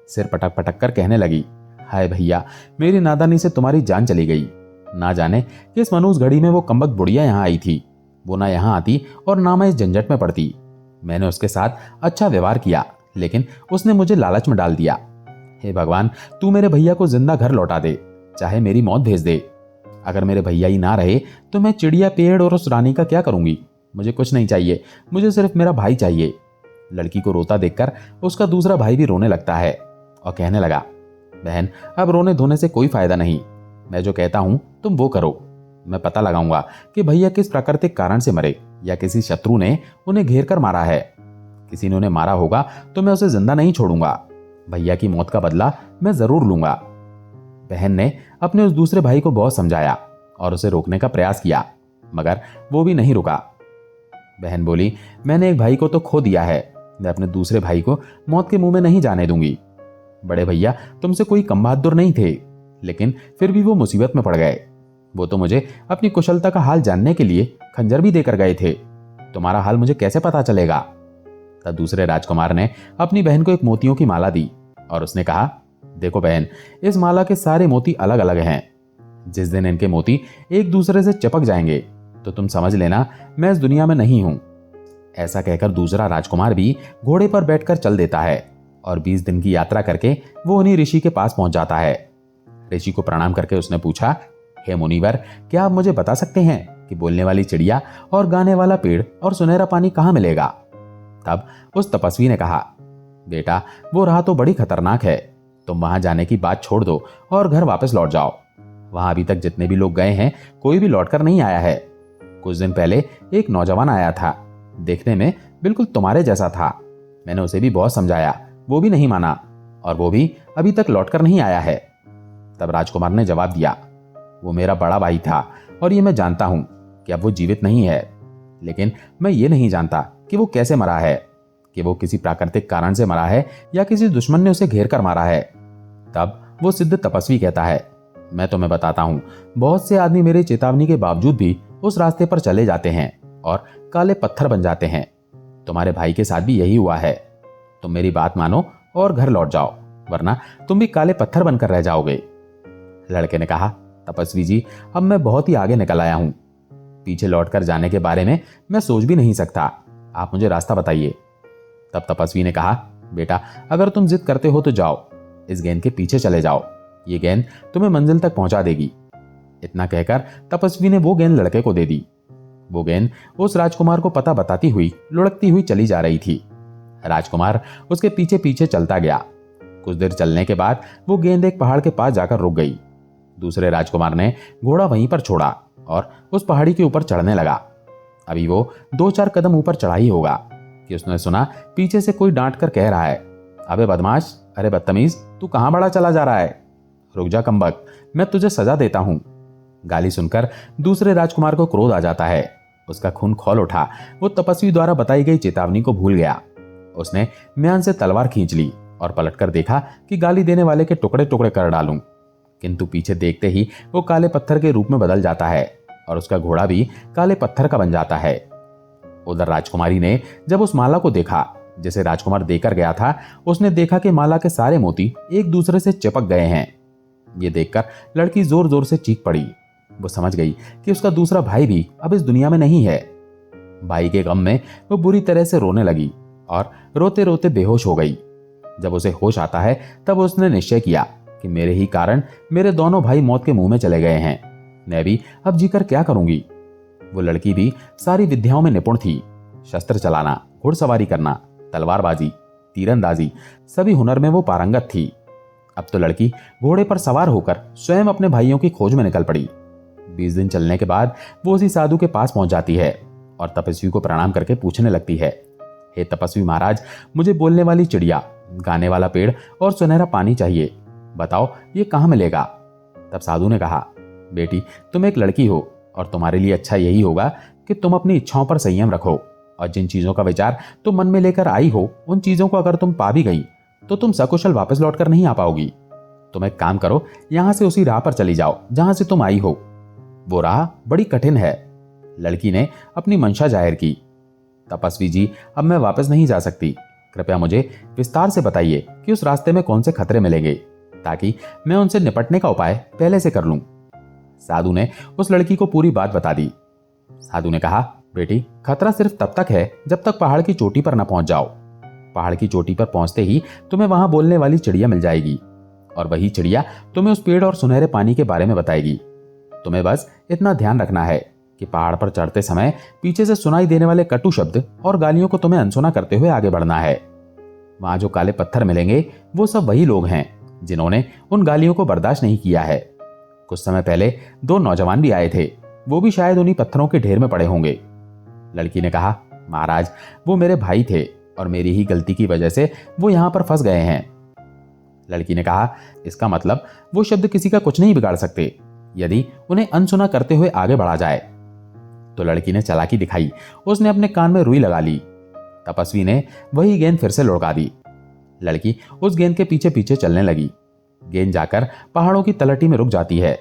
सिर पटक पटक कर कहने लगी, हाय भैया, मेरी नादानी से तुम्हारी जान चली गई। ना जाने किस मनुष्य घड़ी में वो कम्बक बुढ़िया यहाँ आई थी। वो ना यहाँ आती और ना मैं इस झंझट में पड़ती। मैंने उसके साथ अच्छा व्यवहार किया, लेकिन उसने मुझे लालच में डाल दिया। हे भगवान, तू मेरे भैया को जिंदा घर लौटा दे, चाहे मेरी मौत भेज दे। अगर मेरे भैया ही ना रहे तो मैं चिड़िया, पेड़ और उस रानी का क्या करूंगी? मुझे कुछ नहीं चाहिए, मुझे सिर्फ मेरा भाई चाहिए। लड़की को रोता देखकर उसका दूसरा भाई भी रोने लगता है और कहने लगा, बहन, अब रोने धोने से कोई फायदा नहीं। मैं जो कहता हूं तुम वो करो। मैं पता लगाऊंगा कि भैया किस प्राकृतिक कारण से मरे, या किसी शत्रु ने उन्हें घेर कर मारा है। किसी ने उन्हें मारा होगा तो मैं उसे जिंदा नहीं छोड़ूंगा। भैया की मौत का बदला मैं जरूर लूंगा। बहन ने अपने उस दूसरे भाई को बहुत समझाया और उसे रोकने का प्रयास किया, मगर वो भी नहीं रुका। बहन बोली, मैंने एक भाई को तो खो दिया है, मैं अपने दूसरे भाई को मौत के मुंह में नहीं जाने दूंगी। बड़े भैया तुमसे कोई कम बहादुर नहीं थे, लेकिन फिर भी वो मुसीबत में पड़ गए। वो तो मुझे अपनी कुशलता का हाल जानने के लिए खंजर भी देकर गए थे। तुम्हारा हाल मुझे कैसे पता चलेगा? तब दूसरे राजकुमार ने अपनी बहन को एक मोतियों की माला दी और उसने कहा, देखो बहन, इस माला के सारे मोती अलग अलग हैं। जिस दिन इनके मोती एक दूसरे से चिपक जाएंगे तो तुम समझ लेना मैं इस दुनिया में नहीं हूं। ऐसा कहकर दूसरा राजकुमार भी घोड़े पर बैठकर चल देता है और 20 दिन की यात्रा करके वो उन्हीं ऋषि के पास पहुंच जाता है। ऋषि को प्रणाम करके उसने पूछा, हे मुनिवर, क्या आप मुझे बता सकते हैं कि बोलने वाली चिड़िया और गाने वाला पेड़ और सुनहरा पानी कहाँ मिलेगा? तब उस तपस्वी ने कहा, बेटा, वो राह तो बड़ी खतरनाक है। तुम वहां जाने की बात छोड़ दो और घर वापस लौट जाओ। वहां अभी तक जितने भी लोग गए हैं कोई भी लौटकर नहीं आया है। कुछ दिन पहले एक नौजवान आया था, देखने में बिल्कुल तुम्हारे जैसा था। मैंने उसे भी बहुत समझाया, वो भी नहीं माना और वो भी अभी तक लौटकर नहीं आया है। तब राजकुमार ने जवाब दिया, वो मेरा बड़ा भाई था और ये मैं जानता हूं कि अब वो जीवित नहीं है, लेकिन मैं ये नहीं जानता कि वो कैसे मरा है, कि वो किसी प्राकृतिक कारण से मरा है या किसी दुश्मन ने उसे घेर कर मारा है। तब वो सिद्ध तपस्वी कहता है, मैं तुम्हें बताता हूं, बहुत से आदमी मेरी चेतावनी के बावजूद भी उस रास्ते पर चले जाते हैं और काले पत्थर बन जाते हैं। तुम्हारे भाई के साथ भी यही हुआ है। तुम मेरी बात मानो और घर लौट जाओ, वरना तुम भी काले पत्थर बनकर रह जाओगे। लड़के ने कहा, तपस्वी जी, अब मैं बहुत ही आगे निकल आया हूं। पीछे लौटकर जाने के बारे में मैं सोच भी नहीं सकता। आप मुझे रास्ता बताइए। तब तपस्वी ने कहा, बेटा, अगर तुम जिद करते हो तो जाओ, इस गेंद के पीछे चले जाओ। ये गेंद तुम्हें मंजिल तक पहुंचा देगी। इतना कहकर तपस्वी ने वो गेंद लड़के को दे दी। वो गेंद उस राजकुमार को पता बताती हुई लुढ़कती हुई चली जा रही थी। राजकुमार उसके पीछे पीछे चलता गया। कुछ देर चलने के बाद वो गेंद एक पहाड़ के पास जाकर रुक गई। दूसरे राजकुमार ने घोड़ा वहीं पर छोड़ा और उस पहाड़ी के ऊपर चढ़ने लगा। अभी वो 2-4 कदम ऊपर चढ़ा ही होगा कि उसने सुना पीछे से कोई डांट कर कह रहा है, अबे बदमाश, अरे बदतमीज, तू कहां बड़ा चला जा रहा है? रुक जा कमबख्त, मैं तुझे सजा देता हूं। गाली सुनकर दूसरे राजकुमार को क्रोध आ जाता है। उसका खून खौल उठा। वो तपस्वी द्वारा बताई गई चेतावनी को भूल गया। उसने म्यान से तलवार खींच ली और पलटकर देखा कि गाली देने वाले के टुकड़े टुकड़े कर डालूं, किंतु पीछे देखते ही वो काले पत्थर के रूप में बदल जाता है और उसका घोड़ा भी काले पत्थर का बन जाता है। उधर राजकुमारी ने जब उस माला को देखा जिसे राजकुमार देकर गया था, उसने देखा कि माला के सारे मोती एक दूसरे से चिपक गए हैं। ये देखकर लड़की जोर जोर से चीख पड़ी। वो समझ गई कि उसका दूसरा भाई भी अब इस दुनिया में नहीं है। भाई के गम में वो बुरी तरह से रोने लगी और रोते रोते बेहोश हो गई। जब उसे होश आता है तब उसने निश्चय किया कि मेरे ही कारण मेरे दोनों भाई मौत के मुंह में चले गए हैं। मैं भी अब जीकर क्या करूंगी? वो लड़की भी सारी विद्याओं में निपुण थी। शस्त्र चलाना, घुड़सवारी करना, तलवारबाजी, तीरंदाजी, सभी हुनर में वो पारंगत थी। अब तो लड़की घोड़े पर सवार होकर स्वयं अपने भाइयों की खोज में निकल पड़ी। 20 दिन चलने के बाद वो उसी साधु के पास पहुंच जाती है और तपस्वी को प्रणाम करके पूछने लगती है, हे तपस्वी महाराज, मुझे बोलने वाली चिड़िया, गाने वाला पेड़ और सुनहरा पानी चाहिए। बताओ ये कहाँ मिलेगा? तब साधु ने कहा, बेटी, तुम एक लड़की हो और तुम्हारे लिए अच्छा यही होगा कि तुम अपनी इच्छाओं पर संयम रखो और जिन चीजों का विचार तुम मन में लेकर आई हो, उन चीजों को अगर तुम पा भी गई तो तुम सकुशल वापस लौटकर नहीं आ पाओगी। तुम एक काम करो, यहां से उसी राह पर चली जाओ जहां से तुम आई हो। वो राह बड़ी कठिन है। लड़की ने अपनी मंशा जाहिर की। तपस्वी जी, अब मैं वापस नहीं जा सकती। कृपया मुझे विस्तार से बताइए कि उस रास्ते में कौन से खतरे मिलेंगे, ताकि मैं उनसे निपटने का उपाय पहले से कर लूं। साधु ने उस लड़की को पूरी बात बता दी। साधु ने कहा, बेटी, खतरा सिर्फ तब तक है जब तक पहाड़ की चोटी पर न पहुंच जाओ। पहाड़ की चोटी पर पहुंचते ही तुम्हें वहां बोलने वाली चिड़िया मिल जाएगी और वही चिड़िया तुम्हें उस पेड़ और सुनहरे पानी के बारे में बताएगी। तुम्हें बस इतना ध्यान रखना है कि पहाड़ पर चढ़ते समय पीछे से सुनाई देने वाले कटु शब्द और गालियों को तुम्हें अनसुना करते हुए आगे बढ़ना है। वहां जो काले पत्थर मिलेंगे वो सब वही लोग हैं जिन्होंने उन गालियों को बर्दाश्त नहीं किया है। कुछ समय पहले 2 नौजवान भी आए थे, वो भी शायद उन्हीं पत्थरों के ढेर में पड़े होंगे। लड़की ने कहा, महाराज, वो मेरे भाई थे और मेरी ही गलती की वजह से वो यहां पर फंस गए हैं। लड़की ने कहा, इसका मतलब वो शब्द किसी का कुछ नहीं बिगाड़ सकते यदि उन्हें अनसुना करते हुए आगे बढ़ा जाए। तो लड़की ने चालाकी दिखाई। उसने अपने कान में रुई लगा ली। तपस्वी ने वही गेंद फिर से लुढ़का दी। लड़की उस गेंद के पीछे पीछे चलने लगी। गेंद जाकर पहाड़ों की तलहटी में रुक जाती है।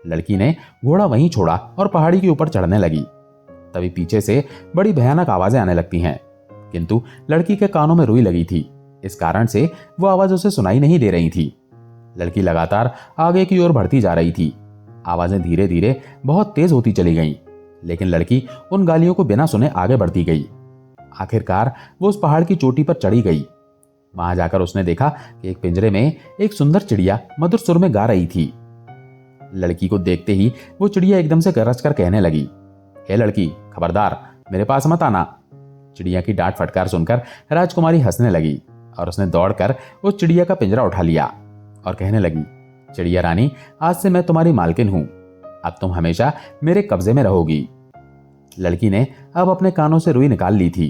लड़की ने घोड़ा वहीं छोड़ा और पहाड़ी के ऊपर चढ़ने लगी। तभी पीछे से बड़ी भयानक आवाजें आने लगती हैं, किंतु लड़की के कानों में रुई लगी थी। इस कारण से वो आवाज उसे सुनाई नहीं दे रही थी। लड़की लगातार आगे की ओर बढ़ती जा रही थी। आवाजें धीरे धीरे बहुत तेज होती चली गईं, लेकिन लड़की उन गालियों को बिना सुने आगे बढ़ती गई। आखिरकार वो उस पहाड़ की चोटी पर चढ़ी गई। वहां जाकर उसने देखा कि एक पिंजरे में एक सुंदर चिड़िया मधुर सुर में गा रही थी। लड़की को देखते ही वो चिड़िया एकदम से गरज कर कहने लगी, हे लड़की, खबरदार, मेरे पास मत आना। चिड़िया की डांट फटकार सुनकर राजकुमारी हंसने लगी और उसने दौड़कर उस चिड़िया का पिंजरा उठा लिया और कहने लगी, चिड़िया रानी, आज से मैं तुम्हारी मालकिन हूं। अब तुम हमेशा मेरे कब्जे में रहोगी। लड़की ने अब अपने कानों से रुई निकाल ली थी।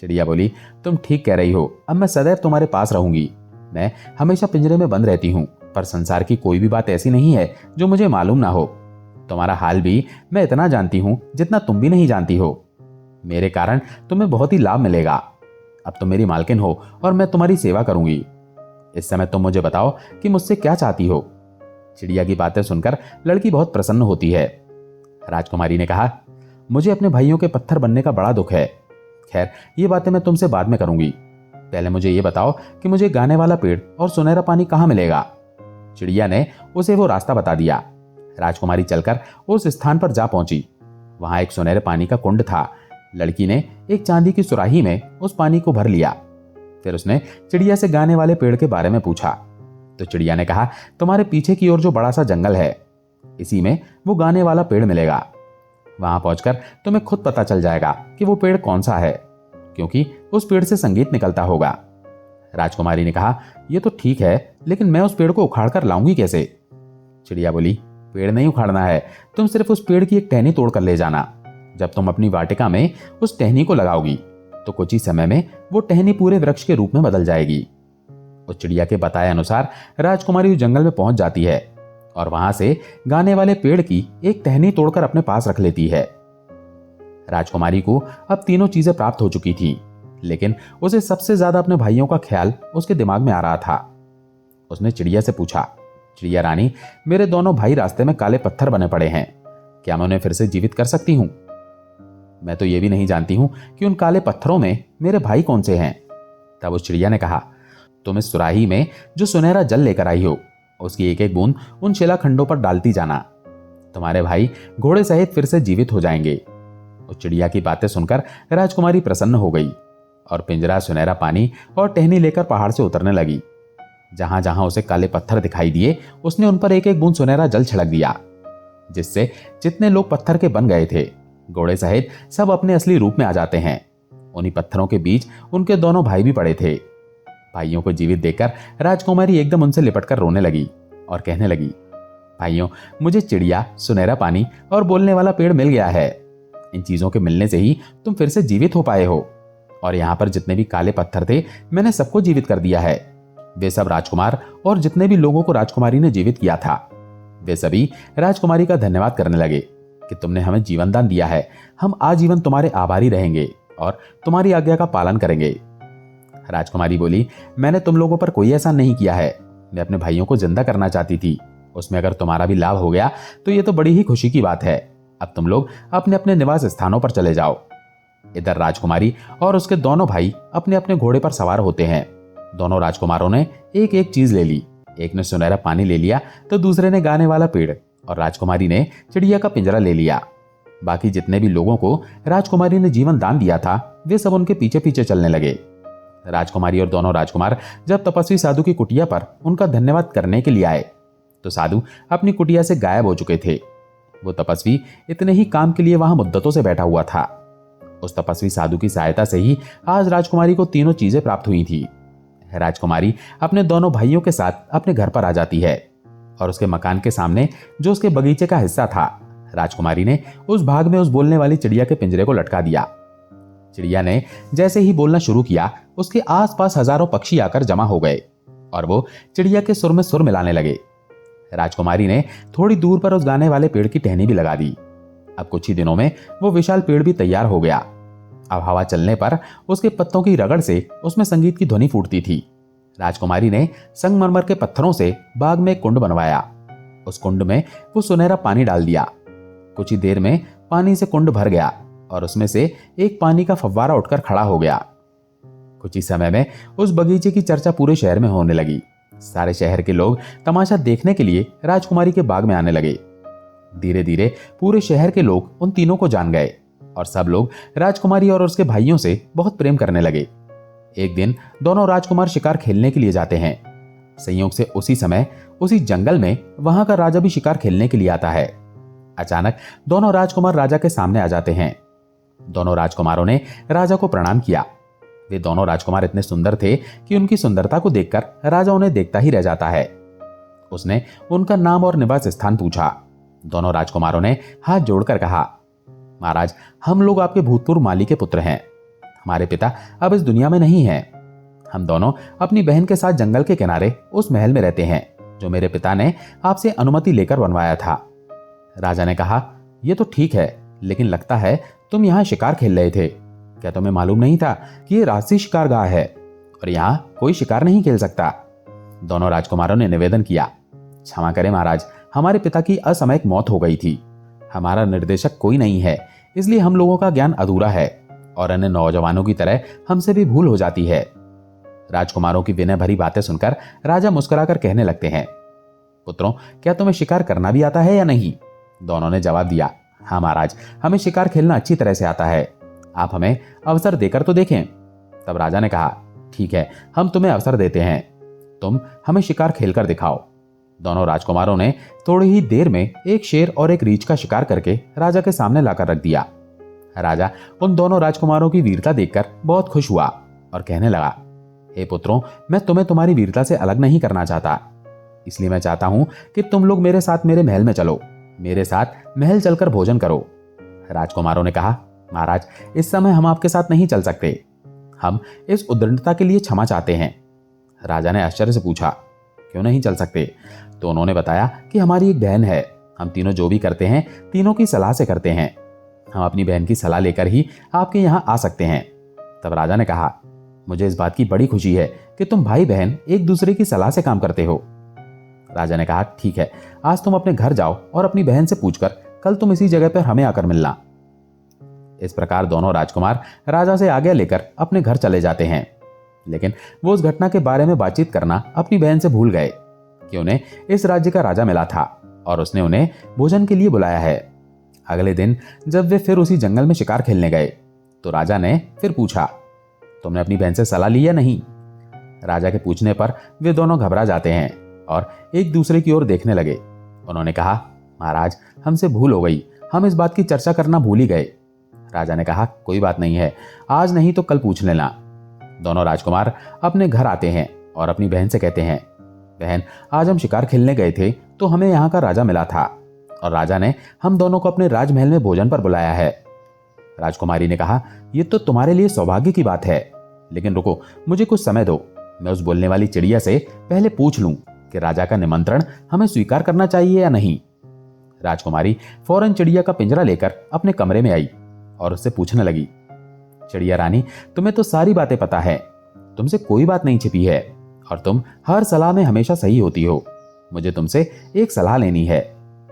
चिड़िया बोली, तुम ठीक कह रही हो, अब मैं सदैव तुम्हारे पास रहूंगी। मैं हमेशा पिंजरे में बंद रहती हूँ, पर संसार की कोई भी बात ऐसी नहीं है जो मुझे मालूम ना हो। तुम्हारा हाल भी मैं इतना जानती हूँ जितना तुम भी नहीं जानती हो। मेरे कारण तुम्हें बहुत ही लाभ मिलेगा। अब तुम मेरी मालकिन हो और मैं तुम्हारी सेवा करूंगी। इस समय तुम मुझे बताओ कि मुझसे क्या चाहती हो। चिड़िया की बातें सुनकर लड़की बहुत प्रसन्न होती है। राजकुमारी ने कहा, मुझे अपने भाइयों के पत्थर बनने का बड़ा दुख है। खैर, ये बातें मैं तुमसे बाद में करूंगी। पहले मुझे ये बताओ कि मुझे गाने वाला पेड़ और सुनहरा पानी कहाँ मिलेगा। चिड़िया ने उसे वो रास्ता बता दिया। राजकुमारी चलकर उस स्थान पर जा पहुंची। वहां एक सुनहरे पानी का कुंड था। लड़की ने एक चांदी की सुराही में उस पानी को भर लिया। फिर उसने चिड़िया से गाने वाले पेड़ के बारे में पूछा तो चिड़िया ने कहा, तुम्हारे पीछे की ओर जो बड़ा सा जंगल है, इसी में वो गाने वाला पेड़ मिलेगा। वहां पहुंचकर तुम्हें खुद पता चल जाएगा कि वो पेड़ कौन सा है, क्योंकि उस पेड़ से संगीत निकलता होगा। राजकुमारी ने कहा, यह तो ठीक है, लेकिन मैं उस पेड़ को उखाड़ कर लाऊंगी कैसे। चिड़िया बोली, पेड़ नहीं उखाड़ना है, तुम सिर्फ उस पेड़ की एक टहनी तोड़ कर ले जाना। जब तुम अपनी वाटिका में उस टहनी को लगाओगी तो कुछ ही समय में वो टहनी पूरे वृक्ष के रूप में बदल जाएगी। उस चिड़िया के बताए अनुसार राजकुमारी उस जंगल में पहुंच जाती है और वहां से गाने वाले पेड़ की एक टहनी तोड़कर अपने पास रख लेती है। राजकुमारी को अब तीनों चीजें प्राप्त हो चुकी थी, लेकिन उसे सबसे ज्यादा अपने भाइयों का ख्याल उसके दिमाग में आ रहा था। उसने चिड़िया से पूछा, चिड़िया रानी, मेरे दोनों भाई रास्ते में काले पत्थर बने पड़े हैं, क्या मैं उन्हें फिर से जीवित कर सकती हूं? मैं तो यह भी नहीं जानती हूं कि उन काले पत्थरों में मेरे भाई कौन से हैं। तब उस चिड़िया ने कहा, तुम इस सुराही में जो सुनहरा जल लेकर आई हो, उसकी एक एक बूंद उन शिलाखंडों पर डालती जाना। तुम्हारे भाई घोड़े सहित फिर से जीवित हो जाएंगे। उस चिड़िया की बातें सुनकर राजकुमारी प्रसन्न हो गई और पिंजरा, सुनहरा पानी और टहनी लेकर पहाड़ से उतरने लगी। जहां जहां उसे काले पत्थर दिखाई दिए, उसने उन पर एक एक बूंद सुनहरा जल छिड़क दिया, जिससे जितने लोग पत्थर के बन गए थे, घोड़े सहित सब अपने असली रूप में आ जाते हैं। उन्हीं पत्थरों के बीच उनके दोनों भाई भी पड़े थे। भाइयों को जीवित देखकर राजकुमारी एकदम उनसे लिपटकर रोने लगी और कहने लगी, भाइयों, मुझे चिड़िया, सुनहरा पानी और बोलने वाला पेड़ मिल गया है। इन चीजों के मिलने से ही तुम फिर से जीवित हो पाए हो, और यहाँ पर जितने भी काले पत्थर थे, मैंने सबको जीवित कर दिया है। वे सब राजकुमार और जितने भी लोगों को राजकुमारी ने जीवित किया था, वे सभी राजकुमारी का धन्यवाद करने लगे कि तुमने हमें जीवन दान दिया है। हम आजीवन तुम्हारे आभारी रहेंगे और तुम्हारी आज्ञा का पालन करेंगे। राजकुमारी बोली, मैंने तुम लोगों पर कोई एहसान नहीं किया है। मैं अपने भाइयों को जिंदा करना चाहती थी। उसमें अगर तुम्हारा भी लाभ हो गया तो ये तो बड़ी ही खुशी की बात है। अब तुम लोग अपने अपने निवास स्थानों पर चले जाओ। इधर राजकुमारी और उसके दोनों भाई अपने अपने घोड़े पर सवार होते हैं। दोनों राजकुमारों ने एक एक चीज ले ली। एक ने सुनहरा पानी ले लिया तो दूसरे ने गाने वाला पेड़, और राजकुमारी ने चिड़िया का पिंजरा ले लिया। बाकी जितने भी लोगों को राजकुमारी ने जीवन दान दिया था, वे सब उनके पीछे पीछे चलने लगे। राजकुमारी और दोनों राजकुमार जब तपस्वी साधु की कुटिया पर उनका धन्यवाद करने के लिए आए तो साधु अपनी कुटिया से गायब हो चुके थे। वो तपस्वी इतने ही काम के लिए वहां मुद्दतों से बैठा हुआ था। उस तपस्वी साधु की सहायता से ही आज राजकुमारी को तीनों चीजें प्राप्त हुई थी। राजकुमारी अपने दोनों भाइयों के साथ अपने घर पर आ जाती है और उसके मकान के सामने जो उसके बगीचे का हिस्सा था, राजकुमारी ने उस भाग में उस बोलने वाली चिड़िया के पिंजरे को लटका दिया। चिड़िया ने जैसे ही बोलना शुरू किया, उसके आसपास हजारों पक्षी आकर जमा हो गए और वो चिड़िया के सुर में सुर मिलाने लगे। राजकुमारी ने थोड़ी दूर पर उस गाने वाले पेड़ की टहनी भी लगा दी। अब कुछ ही दिनों में वो विशाल पेड़ भी तैयार हो गया। अब हवा चलने पर उसके पत्तों की रगड़ से उसमें संगीत की ध्वनि फूटती थी। राजकुमारी ने संगमरमर के पत्थरों से बाग में एक कुंड बनवाया। उस कुंड में वो सुनहरा पानी डाल दिया। कुछ ही देर में पानी से कुंड भर गया और उसमें से एक पानी का फव्वारा उठकर खड़ा हो गया। कुछ ही समय में उस बगीचे की चर्चा पूरे शहर में होने लगी। सारे शहर के लोग तमाशा देखने के लिए राजकुमारी के बाग में आने लगे। धीरे धीरे पूरे शहर के लोग उन तीनों को जान गए और सब लोग राजकुमारी और उसके भाइयों से बहुत प्रेम करने लगे। एक दिन दोनों राजकुमार शिकार खेलने के लिए जाते हैं। संयोग से उसी समय उसी जंगल में वहां का राजा भी शिकार खेलने के लिए आता है। अचानक दोनों राजकुमार राजा के सामने आ जाते हैं। दोनों राजकुमारों ने राजा को प्रणाम किया। वे दोनों राजकुमार इतने सुंदर थे कि उनकी सुंदरता को देखकर राजा उन्हें देखता ही रह जाता है। उसने उनका नाम और निवास स्थान पूछा। दोनों राजकुमारों ने हाथ जोड़कर कहा, महाराज, हम लोग आपके भूतपूर्व माली के पुत्र हैं। हमारे पिता अब इस दुनिया में नहीं हैं। हम दोनों अपनी बहन के साथ जंगल के किनारे उस महल में रहते हैं जो मेरे पिता ने आपसे अनुमति लेकर बनवाया था। राजा ने कहा, यह तो ठीक है, लेकिन लगता है तुम यहाँ शिकार खेल रहे थे। क्या तुम्हें मालूम नहीं था कि यह राष्ट्रीय शिकारगाह है और यहाँ कोई शिकार नहीं खेल सकता? दोनों राजकुमारों ने निवेदन किया, क्षमा करें महाराज, हमारे पिता की असामयिक मौत हो गई थी। हमारा निर्देशक कोई नहीं है, इसलिए हम लोगों का ज्ञान अधूरा है और अन्य नौजवानों की तरह हमसे भी भूल हो जाती है। राजकुमारों की विनय भरी बातें सुनकर राजा मुस्कुराकर कहने लगते हैं, पुत्रों, क्या तुम्हें शिकार करना भी आता है या नहीं? दोनों ने जवाब दिया, हाँ महाराज, हमें शिकार खेलना अच्छी तरह से आता है। आप हमें अवसर देकर तो देखें। तब राजा ने कहा, ठीक है, हम तुम्हें अवसर देते हैं, तुम हमें शिकार खेलकर दिखाओ। दोनों राजकुमारों ने थोड़ी ही देर में एक शेर और एक रीछ का शिकार करके राजा के सामने लाकर रख दिया। राजा उन दोनों राजकुमारों की वीरता देखकर बहुत खुश हुआ और कहने लगा, हे पुत्रों, मैं तुम्हें तुम्हारी वीरता से अलग नहीं करना चाहता, इसलिए मैं चाहता हूं कि तुम लोग मेरे साथ मेरे महल में चलो, मेरे साथ महल चलकर भोजन करो। राजकुमारों ने कहा, महाराज, इस समय हम आपके साथ नहीं चल सकते, हम इस उद्दंडता के लिए क्षमा चाहते हैं। राजा ने आश्चर्य से पूछा, क्यों नहीं चल सकते? तो उन्होंने बताया कि हमारी एक बहन है, हम तीनों जो भी करते हैं तीनों की सलाह से करते हैं, हम अपनी बहन की सलाह लेकर ही आपके यहाँ आ सकते हैं। तब राजा ने कहा, मुझे इस बात की बड़ी खुशी है कि तुम भाई बहन एक दूसरे की सलाह से काम करते हो। राजा ने कहा, ठीक है, आज तुम अपने घर जाओ और अपनी बहन से पूछकर कल तुम इसी जगह पर हमें आकर मिलना। इस प्रकार दोनों राजकुमार राजा से आज्ञा लेकर अपने घर चले जाते हैं, लेकिन वो उस घटना के बारे में बातचीत करना अपनी बहन से भूल गए कि उन्हें इस राज्य का राजा मिला था और उसने उन्हें भोजन के लिए बुलाया है। अगले दिन जब वे फिर उसी जंगल में शिकार खेलने गए तो राजा ने फिर पूछा, तुमने अपनी बहन से सलाह ली या नहीं? राजा के पूछने पर वे दोनों घबरा जाते हैं और एक दूसरे की ओर देखने लगे। उन्होंने कहा, महाराज, हमसे भूल हो गई, हम इस बात की चर्चा करना भूल ही गए। राजा ने कहा, कोई बात नहीं है, आज नहीं तो कल पूछ लेना। दोनों राजकुमार अपने घर आते हैं और अपनी बहन से कहते हैं, बहन, आज हम शिकार खेलने गए थे तो हमें यहाँ का राजा मिला था और राजा ने हम दोनों को अपने राजमहल में भोजन पर बुलाया है। राजकुमारी ने कहा, यह तो तुम्हारे लिए सौभाग्य की बात है, लेकिन रुको, मुझे कुछ समय दो, मैं उस बोलने वाली चिड़िया से पहले पूछ लूं कि राजा का निमंत्रण हमें स्वीकार करना चाहिए या नहीं। राजकुमारी फौरन चिड़िया का पिंजरा लेकर अपने कमरे में आई और उससे पूछने लगी, चिड़िया रानी, तुम्हें तो सारी बातें पता है, तुमसे कोई बात नहीं छिपी है और तुम हर सलाह में हमेशा सही होती हो। मुझे तुमसे एक सलाह लेनी है।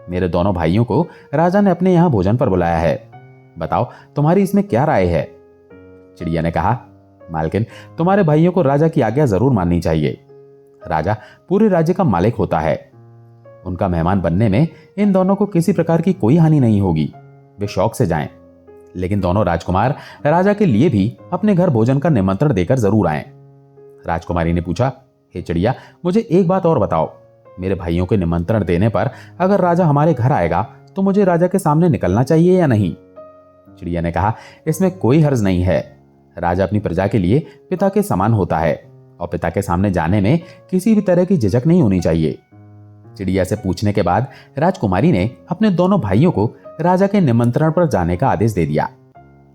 मेरे दोनों भाइयों को राजा ने अपने यहाँ भोजन पर बुलाया है, बताओ तुम्हारी इसमें क्या राय है? चिड़िया ने कहा, मालकिन, तुम्हारे भाइयों को राजा की आज्ञा जरूर माननी चाहिए। राजा पूरे राज्य का मालिक होता है, उनका मेहमान बनने में इन दोनों को किसी प्रकार की कोई हानि नहीं होगी, वे शौक से जाएं। लेकिन दोनों राजकुमार राजा के लिए भी अपने घर भोजन का निमंत्रण देकर जरूर आएं। राजकुमारी ने पूछा, हे चिड़िया, मुझे एक बात और बताओ, मेरे भाइयों के निमंत्रण देने पर अगर राजा हमारे घर आएगा तो मुझे राजा के सामने निकलना चाहिए या नहीं? चिड़िया ने कहा, इसमें कोई हर्ज नहीं है, राजा अपनी प्रजा के लिए पिता के समान होता है और पिता के सामने जाने में किसी भी तरह की झिझक नहीं होनी चाहिए। चिड़िया से पूछने के बाद राजकुमारी ने अपने दोनों भाइयों को राजा के निमंत्रण पर जाने का आदेश दे दिया।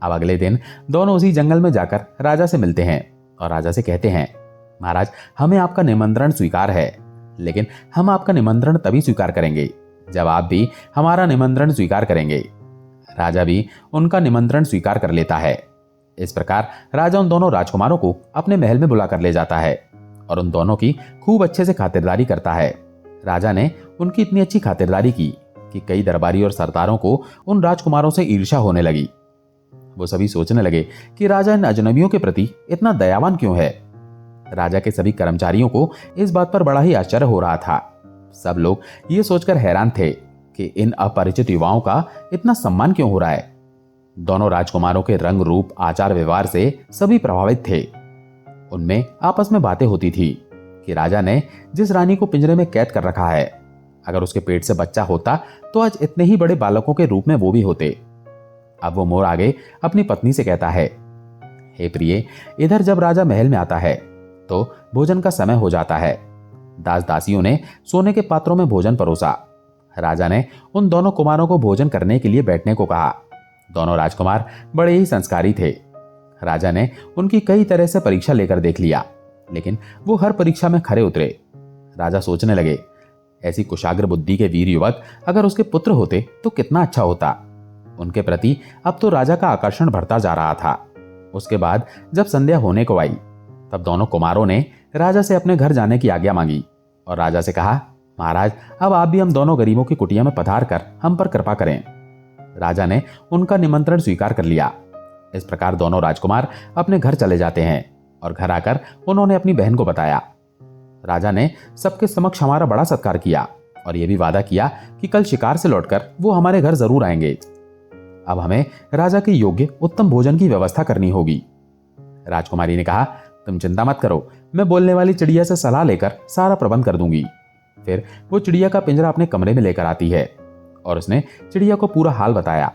अब अगले दिन दोनों उसी जंगल में जाकर राजा से मिलते हैं और राजा से कहते हैं, महाराज, हमें आपका निमंत्रण स्वीकार है, लेकिन हम आपका निमंत्रण तभी स्वीकार करेंगे जब आप भी हमारा निमंत्रण स्वीकार करेंगे। राजा भी उनका निमंत्रण स्वीकार कर लेता है। इस प्रकार राजा उन दोनों राजकुमारों को अपने महल में बुला कर ले जाता है और उन दोनों की खूब अच्छे से खातिरदारी करता है। राजा ने उनकी इतनी अच्छी खातिरदारी की कि कई दरबारी और सरदारों को उन राजकुमारों से ईर्ष्या होने लगी। वो सभी सोचने लगे कि राजा इन अजनबियों के प्रति इतना दयावान क्यों है। राजा के सभी कर्मचारियों को इस बात पर बड़ा ही आश्चर्य हो रहा था। सब लोग ये सोचकर हैरान थे कि इन अपरिचित युवाओं का इतना सम्मान क्यों हो रहा है। दोनों राजकुमारों के रंग, रूप, आचार व्यवहार से सभी प्रभावित थे। उनमें आपस में बातें होती थी कि राजा ने जिस रानी को पिंजरे में कैद कर रखा है, अगर उसके पेट से बच्चा होता तो आज इतने ही बड़े बालकों के रूप में वो भी होते। अब वो मोर आगे अपनी पत्नी से कहता है, हे प्रिय, इधर जब राजा महल में आता है तो भोजन का समय हो जाता है। दास दासियों ने सोने के पात्रों में भोजन परोसा। राजा ने उन दोनों कुमारों को भोजन करने के लिए बैठने को कहा। दोनों राजकुमार बड़े ही संस्कारी थे। राजा ने उनकी कई तरह से परीक्षा लेकर देख लिया, लेकिन वो हर परीक्षा में खरे उतरे। राजा सोचने लगे, ऐसी कुशाग्र बुद्धि के वीर युवक अगर उसके पुत्र होते तो कितना अच्छा होता। उनके प्रति अब तो राजा का आकर्षण बढ़ता जा रहा था। उसके बाद जब संध्या होने को आई तब दोनों कुमारों ने राजा से अपने घर जाने की आज्ञा मांगी और राजा से कहा, महाराज, अब आप भी हम दोनों गरीबों की कुटिया में पधार कर हम पर कृपा करें। राजा ने उनका निमंत्रण स्वीकार कर लिया। इस प्रकार दोनों राजकुमार अपने घर चले जाते हैं और घर आकर उन्होंने अपनी बहन को बताया। राजा ने सबके समक्ष हमारा बड़ा सत्कार किया और यह भी वादा किया कि कल शिकार से लौटकर वो हमारे घर जरूर आएंगे। अब हमें राजा के योग्य उत्तम भोजन की व्यवस्था करनी होगी। राजकुमारी ने कहा, तुम चिंता मत करो, मैं बोलने वाली चिड़िया से सलाह लेकर सारा प्रबंध कर दूंगी। फिर वो चिड़िया का पिंजरा अपने कमरे में लेकर आती है और उसने चिड़िया को पूरा हाल बताया।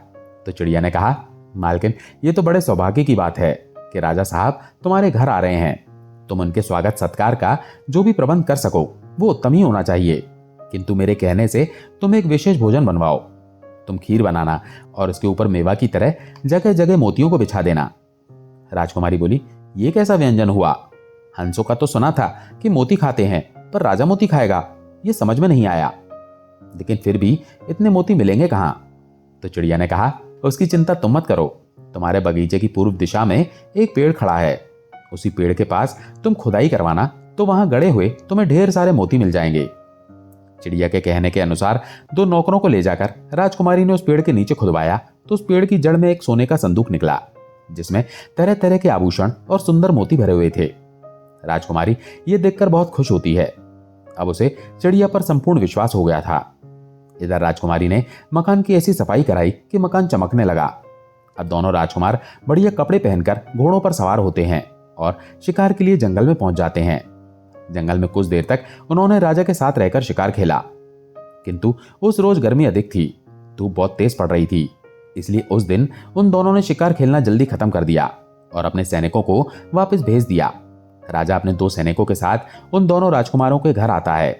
तो चिड़िया ने कहा, मालकिन, ये तो बड़े सौभाग्य की बात है कि राजा साहब तुम्हारे घर आ रहे हैं। तुम उनके स्वागत सत्कार का जो भी प्रबंध कर सको वो उत्तम ही होना चाहिए, किंतु मेरे कहने से तुम एक विशेष भोजन बनवाओ। तुम खीर बनाना और उसके ऊपर मेवा की तरह जगह जगह मोतियों को बिछा देना। राजकुमारी बोली, ये कैसा व्यंजन हुआ? हंसों का तो सुना था कि मोती खाते हैं, पर राजा मोती खाएगा, ये समझ में नहीं आया। लेकिन फिर भी इतने मोती मिलेंगे कहां? तो चिड़िया ने कहा, उसकी चिंता तुम मत करो। तुम्हारे बगीचे की पूर्व दिशा में एक पेड़ खड़ा है, उसी पेड़ के पास तुम खुदाई करवाना तो वहां गड़े हुए तुम्हें ढेर सारे मोती मिल जाएंगे। चिड़िया के कहने के अनुसार दो नौकरों को ले जाकर राजकुमारी ने उस पेड़ के नीचे खुदवाया तो उस पेड़ की जड़ में एक सोने का संदूक निकला, जिसमें तरह तरह के आभूषण और सुंदर मोती भरे हुए थे। राजकुमारी ये देखकर बहुत खुश होती है। अब उसे चिड़िया पर संपूर्ण विश्वास हो गया था। इधर राजकुमारी ने मकान की ऐसी सफाई कराई कि मकान चमकने लगा। अब दोनों राजकुमार बढ़िया कपड़े पहनकर घोड़ों पर सवार होते हैं और शिकार के लिए जंगल में पहुंच जाते हैं। जंगल में कुछ देर तक उन्होंने राजा के साथ रहकर शिकार खेला, किंतु उस रोज गर्मी अधिक थी, धूप बहुत तेज पड़ रही थी। इसलिए उस दिन उन दोनों ने शिकार खेलना जल्दी खत्म कर दिया और अपने सैनिकों को वापस भेज दिया। राजा अपने दो सैनिकों के साथ उन दोनों राजकुमारों के घर आता है।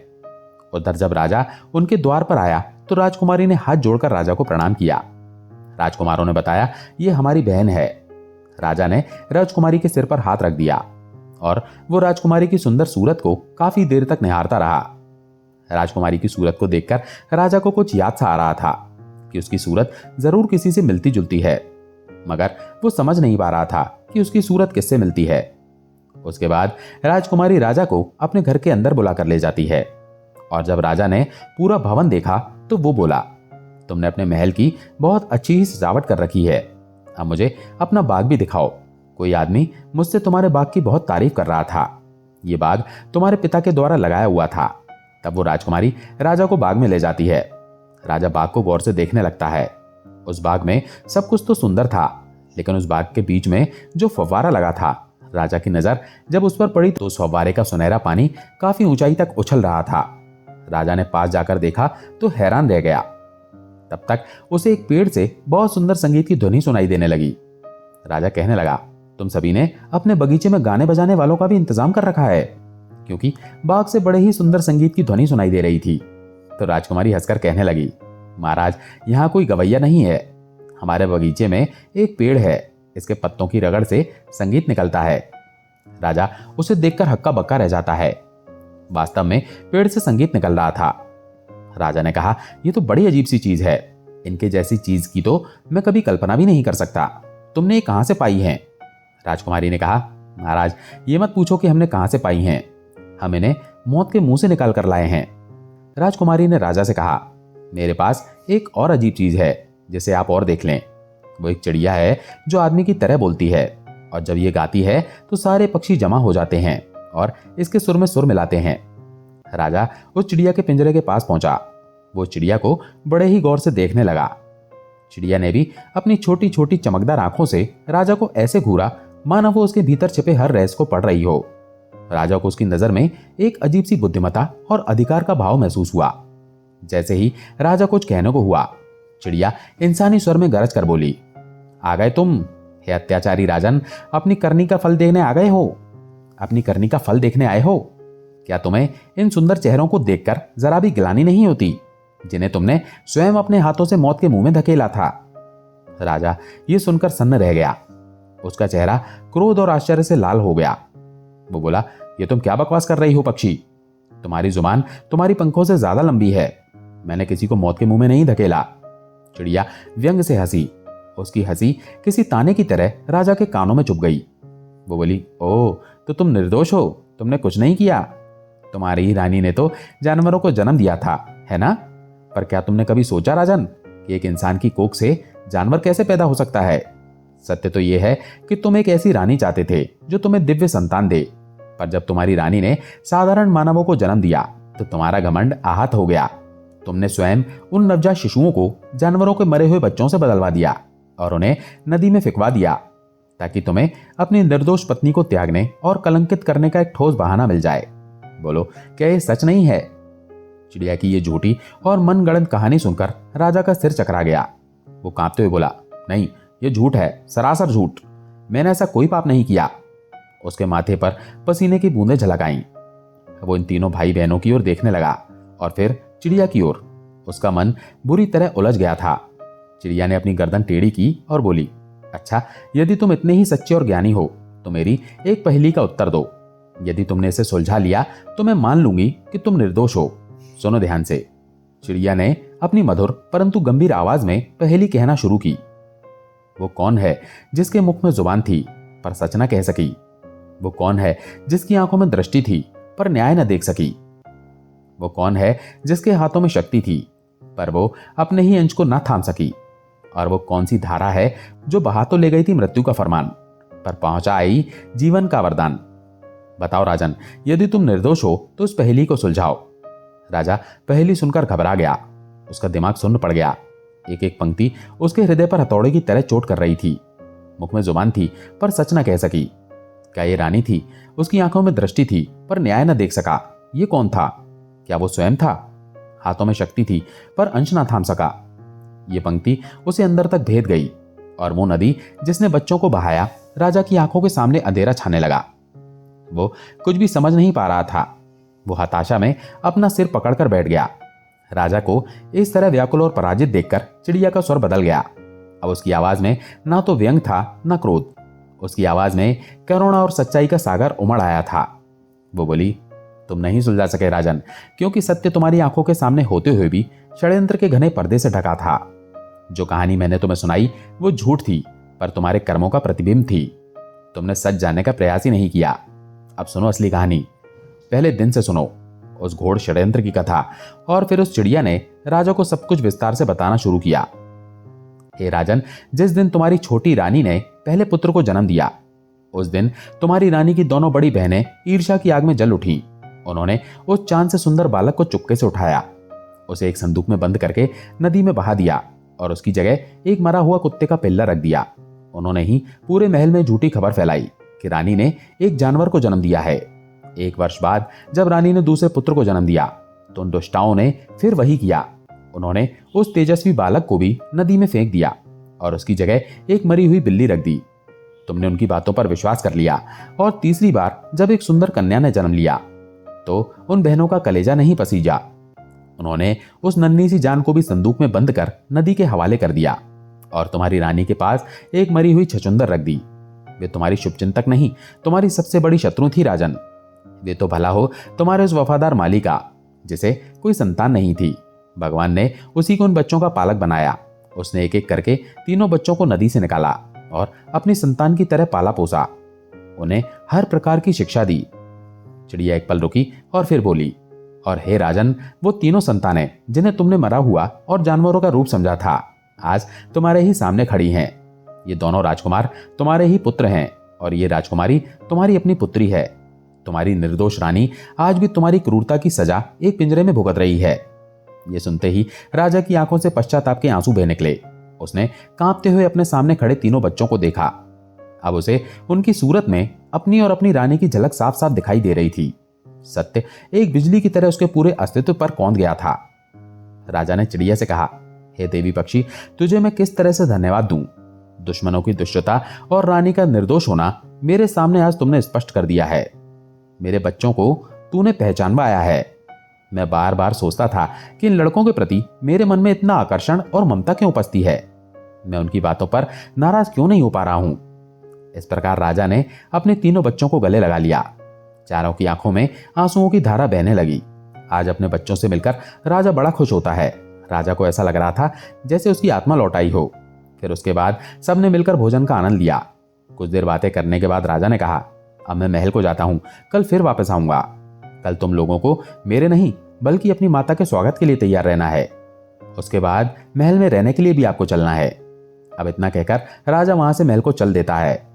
उधर जब राजा उनके द्वार पर आया तो राजकुमारी ने हाथ जोड़कर राजा को प्रणाम किया। राजकुमारों ने बताया, ये हमारी बहन है। राजा ने राजकुमारी के सिर पर हाथ रख दिया और वो राजकुमारी की सुंदर सूरत को काफी देर तक निहारता रहा। राजकुमारी की सूरत को देखकर राजा को कुछ याद सा आ रहा था कि उसकी सूरत जरूर किसी से मिलती जुलती है, मगर वो समझ नहीं पा रहा था कि उसकी सूरत किससे मिलती है। उसके बाद राजकुमारी राजा को अपने घर के अंदर बुला कर ले जाती है और जब राजा ने पूरा भवन देखा तो वो बोला, तुमने अपने महल की बहुत अच्छी ही सजावट कर रखी है, अब मुझे अपना बाग भी दिखाओ। कोई आदमी मुझसे तुम्हारे बाग की बहुत तारीफ कर रहा था। ये बाग तुम्हारे पिता के द्वारा लगाया हुआ था। तब वो राजकुमारी राजा को बाग में ले जाती है। राजा बाग को गौर से देखने लगता है। उस बाग में सब कुछ तो सुंदर था, लेकिन उस बाग के बीच में जो फव्वारा लगा था, राजा की नजर जब उस पर पड़ी तो उस फव्वारे का सुनहरा पानी काफी ऊंचाई तक उछल रहा था। राजा ने पास जाकर देखा तो हैरान रह गया। तब तक उसे एक पेड़ से बहुत सुंदर संगीत की ध्वनि सुनाई देने लगी। राजा कहने लगा, तुम सभी ने अपने बगीचे में गाने बजाने वालों का भी इंतजाम कर रखा है, क्योंकि बाग से बड़े ही सुंदर संगीत की ध्वनि सुनाई दे रही थी। तो राजकुमारी हंसकर कहने लगी, महाराज, यहाँ कोई गवैया नहीं है। हमारे बगीचे में एक पेड़ है, इसके पत्तों की रगड़ से संगीत निकलता है। राजा उसे देखकर हक्का बक्का रह जाता है। वास्तव में पेड़ से संगीत निकल रहा था। राजा ने कहा, यह तो बड़ी अजीब सी चीज है, इनके जैसी चीज की तो मैं कभी कल्पना भी नहीं कर सकता। तुमने ये कहां से पाई हैं? राजकुमारी ने कहा, महाराज, ये मत पूछो कि हमने कहां से पाई हैं, हम इन्हें मौत के मुंह से निकाल कर लाए हैं। राजकुमारी ने राजा से कहा, मेरे पास एक और अजीब चीज है, जिसे आप और देख लें। वो एक चिड़िया है जो आदमी की तरह बोलती है, और जब ये गाती है तो सारे पक्षी जमा हो जाते हैं और इसके सुर में सुर मिलाते हैं। राजा उस चिड़िया के पिंजरे के पास पहुंचा। वो चिड़िया को बड़े ही गौर से देखने लगा। चिड़िया ने भी अपनी छोटी छोटी चमकदार आंखों से राजा को ऐसे घूरा मानो वो उसके भीतर छिपे हर रहस्य को पढ़ रही हो। राजा को उसकी नजर में एक अजीब सी बुद्धिमत्ता और अधिकार का भाव महसूस हुआ। जैसे ही राजा कुछ कहने को हुआ, चिड़िया इंसानी स्वर में गरज कर बोली, आ गए तुम, हे अत्याचारी राजन, अपनी करनी का फल देखने आ गए हो? अपनी करनी का फल देखने आए हो? क्या तुम्हें इन सुंदर चेहरों को देखकर जरा भी गिलानी नहीं होती, जिन्हें तुमने स्वयं अपने हाथों से मौत के मुंह में धकेला था? राजा ये सुनकर सन्न रह गया। उसका चेहरा क्रोध और आश्चर्य से लाल हो गया। वो बोला, ये तुम क्या बकवास कर रही हो पक्षी? तुम्हारी जुबान तुम्हारी पंखों से ज्यादा लंबी है। मैंने किसी को मौत के मुंह में नहीं धकेला। चिड़िया व्यंग से हंसी। उसकी हंसी किसी ताने की तरह राजा के कानों में चुभ गई। वो बोली, ओह, तो तुम निर्दोष हो, तुमने कुछ नहीं किया। तुम्हारी ही रानी ने तो जानवरों को जन्म दिया था, है ना? पर क्या तुमने कभी सोचा राजन कि एक इंसान की कोख से जानवर कैसे पैदा हो सकता है? सत्य तो यह है कि तुम एक ऐसी रानी चाहते थे जो तुम्हें दिव्य संतान दे, पर जब तुम्हारी रानी ने साधारण मानवों को जन्म दिया तो तुम्हारा घमंड आहत हो गया। तुमने स्वयं उन नवजात शिशुओं को जानवरों के मरे हुए बच्चों से बदलवा दिया और उन्हें नदी में फेंकवा दिया, ताकि तुम्हें अपनी निर्दोष पत्नी को त्यागने और कलंकित करने का एक ठोस बहाना मिल जाए। बोलो, क्या ये सच नहीं है? चिड़िया की ये झूठी और मनगढ़ंत कहानी सुनकर राजा का सिर चकरा गया। वो कांपते हुए बोला, नहीं, ये झूठ है, सरासर झूठ। मैंने ऐसा कोई पाप नहीं किया। उसके माथे पर पसीने की बूंदें झलक आईं। वो इन तीनों भाई बहनों की ओर देखने लगा और फिर चिड़िया की ओर। उसका मन बुरी तरह उलझ गया था। चिड़िया ने अपनी गर्दन टेढ़ी की और बोली, अच्छा, यदि तुम इतने ही सच्चे और ज्ञानी हो तो मेरी एक पहेली का उत्तर दो। यदि तुमने इसे सुलझा लिया तो मैं मान लूंगी कि तुम निर्दोष हो। सुनो ध्यान से। चिड़िया ने अपनी मधुर परंतु गंभीर आवाज में पहेली कहना शुरू की। वो कौन है जिसके मुख में जुबान थी पर सच न कह सकी? वो कौन है जिसकी आंखों में दृष्टि थी पर न्याय न देख सकी? वो कौन है जिसके हाथों में शक्ति थी पर वो अपने ही अंश को न थाम सकी? और वो कौन सी धारा है जो बहा तो ले गई थी मृत्यु का फरमान पर पहुंचा आई जीवन का वरदान? बताओ राजन, यदि तुम निर्दोष हो तो इस पहेली को सुलझाओ। राजा पहेली सुनकर घबरा गया। उसका दिमाग सुन्न पड़ गया। एक एक पंक्ति उसके हृदय पर हथौड़े की तरह चोट कर रही थी। मुख में जुबान थी पर सच न कह सकी। क्या ये रानी थी? उसकी आंखों में दृष्टि थी पर न्याय न देख सका। ये कौन था? क्या वो स्वयं था? हाथों में शक्ति थी पर अंश न थाम सका। ये पंक्ति उसे अंदर तक भेद गई और वो नदी जिसने बच्चों को बहाया, राजा की आंखों के सामने अंधेरा छाने लगा। वो कुछ भी समझ नहीं पा रहा था। वो हताशा में अपना सिर पकड़कर बैठ गया। राजा को इस तरह व्याकुल और पराजित देखकर चिड़िया का स्वर बदल गया। अब उसकी आवाज में ना तो व्यंग था न क्रोध। उसकी आवाज में करुणा और सच्चाई का सागर उमड़ आया था। वो बोली, तुम नहीं सुलझा सके राजन, क्योंकि सत्य तुम्हारी आंखों के सामने होते हुए भी षड्यंत्र के घने पर्दे से ढका था। जो कहानी मैंने तुम्हें सुनाई वो झूठ थी पर तुम्हारे कर्मों का प्रतिबिंब थी। तुमने सच जानने का प्रयास ही नहीं किया। अब सुनो असली कहानी। पहले दिन से सुनो, उस घोर षड्यंत्र की कथा। और फिर उस चिड़िया ने राजा को सब कुछ विस्तार से बताना शुरू किया। हे राजन, जिस दिन तुम्हारी छोटी रानी ने पहले पुत्र को जन्म दिया, उस दिन तुम्हारी रानी की दोनों बड़ी बहनें ईर्ष्या की आग में जल उठी। उन्होंने उस चांद से सुंदर बालक को चुपके से उठाया, उसे एक संदूक में बंद करके नदी में बहा दिया और उसकी जगह एक मरा हुआ कुत्ते का पिल्ला रख दिया। उन्होंने ही पूरे महल में झूठी खबर फैलाई कि रानी ने एक जानवर को जन्म दिया है। एक वर्ष बाद जब रानी ने दूसरे पुत्र को जन्म दिया तो उन दुष्टाओं ने फिर वही किया। उन्होंने उस तेजस्वी बालक को भी नदी में फेंक दिया और उसकी जगह एक मरी हुई बिल्ली रख दी। तुमने उनकी बातों पर विश्वास कर लिया और तीसरी बार जब एक सुंदर कन्या ने जन्म लिया तो उन बहनों का कलेजा नहीं पसीजा। उन्होंने उस नन्ही सी जान को भी संदूक में बंद कर नदी के हवाले कर दिया और तुम्हारी रानी के पास एक मरी हुई छछूंदर रख दी। वे तुम्हारी शुभचिंतक नहीं, तुम्हारी सबसे बड़ी शत्रु थी राजन। वे तो भला हो तुम्हारे उस वफादार माली का जिसे कोई संतान नहीं थी। भगवान ने उसी को उन बच्चों का पालक बनाया। उसने एक एक करके तीनों बच्चों को नदी से निकाला और अपनी संतान की तरह पाला पोसा। उन्हें हर प्रकार की शिक्षा दी। चिड़िया एक पल रुकी और फिर बोली, और हे राजन, वो तीनों संतानें जिन्हें तुमने मरा हुआ और जानवरों का रूप समझा था, आज तुम्हारे ही सामने खड़ी हैं। ये दोनों राजकुमार तुम्हारे ही पुत्र हैं और ये राजकुमारी तुम्हारी अपनी पुत्री है। तुम्हारी निर्दोष रानी आज भी तुम्हारी क्रूरता की सजा एक पिंजरे में भुगत रही है। ये सुनते ही राजा की आंखों से पश्चाताप के आंसू बह निकले। उसने कांपते हुए अपने सामने खड़े तीनों बच्चों को देखा। अब उसे उनकी सूरत में अपनी और अपनी रानी की झलक साफ साफ दिखाई दे रही थी। सत्य एक बिजली की तरह उसके पूरे अस्तित्व पर कौंध गया था। राजा ने चिड़िया से कहा, हे देवी पक्षी, तुझे मैं किस तरह से धन्यवाद दूं? दुश्मनों की दुष्टता और रानी का निर्दोष होना मेरे सामने आज तुमने स्पष्ट कर दिया है। मेरे बच्चों को तूने पहचानवाया है। मैं बार बार सोचता था कि इन लड़कों के प्रति मेरे मन में इतना आकर्षण और ममता क्यों उपजती है। मैं उनकी बातों पर नाराज क्यों नहीं हो पा रहा हूं। इस प्रकार राजा ने अपने तीनों बच्चों को गले लगा लिया। चारों की आंखों में आंसुओं की धारा बहने लगी। आज अपने बच्चों से मिलकर राजा बड़ा खुश होता है। राजा को ऐसा लग रहा था जैसे उसकी आत्मा लौट आई हो। फिर उसके बाद सबने मिलकर भोजन का आनंद लिया। कुछ देर बातें करने के बाद राजा ने कहा, अब मैं महल को जाता हूं, कल फिर वापस आऊंगा। कल तुम लोगों को मेरे नहीं बल्कि अपनी माता के स्वागत के लिए तैयार रहना है। उसके बाद महल में रहने के लिए भी आपको चलना है। अब इतना कहकर राजा वहां से महल को चल देता है।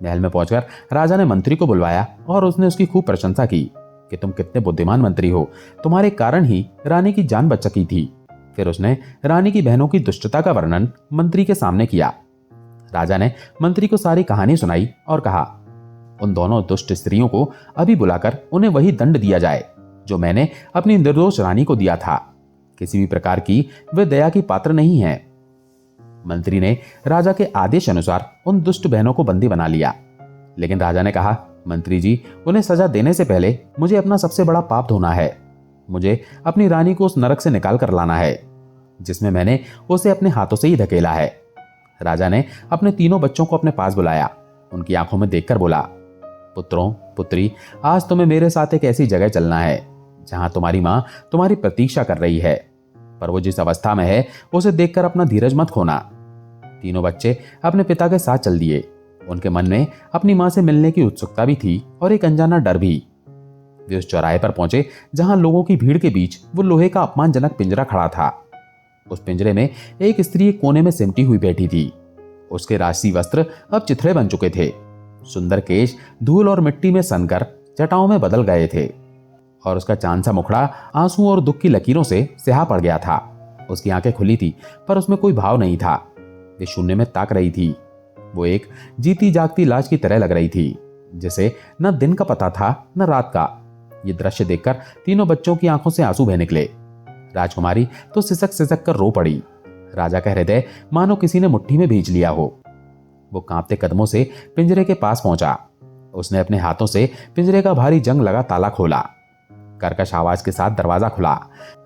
महल में पहुंचकर राजा ने मंत्री को बुलवाया और उसने उसकी खूब प्रशंसा की कि तुम कितने बुद्धिमान मंत्री हो, तुम्हारे कारण ही रानी की जान बच सकी थी। फिर उसने रानी की बहनों की दुष्टता का वर्णन मंत्री के सामने किया। राजा ने मंत्री को सारी कहानी सुनाई और कहा, उन दोनों दुष्ट स्त्रियों को अभी बुलाकर उन्हें वही दंड दिया जाए जो मैंने अपनी निर्दोष रानी को दिया था। किसी भी प्रकार की वे दया की पात्र नहीं है। मंत्री ने राजा के आदेश अनुसार उन दुष्ट बहनों को बंदी बना लिया। लेकिन राजा ने कहा, मंत्री जी, उन्हें सजा देने से पहले मुझे अपना सबसे बड़ा पाप धोना है। मुझे अपनी रानी को उस नरक से निकाल कर लाना है जिसमें मैंने उसे अपने हाथों से ही धकेला है। राजा ने अपने तीनों बच्चों को अपने पास बुलाया। उनकी आंखों में देखकर बोला, पुत्रों पुत्री, आज तुम्हें मेरे साथ एक ऐसी जगह चलना है जहां तुम्हारी मां तुम्हारी प्रतीक्षा कर रही है, पर वो जिस अवस्था में है उसे देखकर अपना धीरज मत खोना। तीनों बच्चे अपने पिता के साथ चल दिए। उनके मन में अपनी मां से मिलने की उत्सुकता भी थी और एक अनजाना डर भी। वे उस चौराहे पर पहुंचे जहां लोगों की भीड़ के बीच वो लोहे का अपमानजनक पिंजरा खड़ा था। उस पिंजरे में एक स्त्री एक कोने में सिमटी हुई बैठी थी। उसके राशि वस्त्र अब चिथड़े बन चुके थे। सुंदर केश धूल और मिट्टी में सनकर जटाओं में बदल गए थे और उसका चांद सा मुखड़ा आंसू और दुख की लकीरों से स्याह पड़ गया था। उसकी आंखें खुली थी पर उसमें कोई भाव नहीं था। वे शून्य में ताक रही थी। वो एक जीती जागती लाश की तरह लग रही थी जिसे न दिन का पता था न रात का। ये दृश्य देखकर तीनों बच्चों की आंखों से आंसू बह निकले। राजकुमारी तो सिसक सिसक कर रो पड़ी। राजा का हृदय मानो किसी ने मुट्ठी में भींच लिया हो। वो कांपते कदमों से पिंजरे के पास पहुंचा। उसने अपने हाथों से पिंजरे का भारी जंग लगा ताला खोला। कर्कश आवाज के साथ दरवाजा खुला।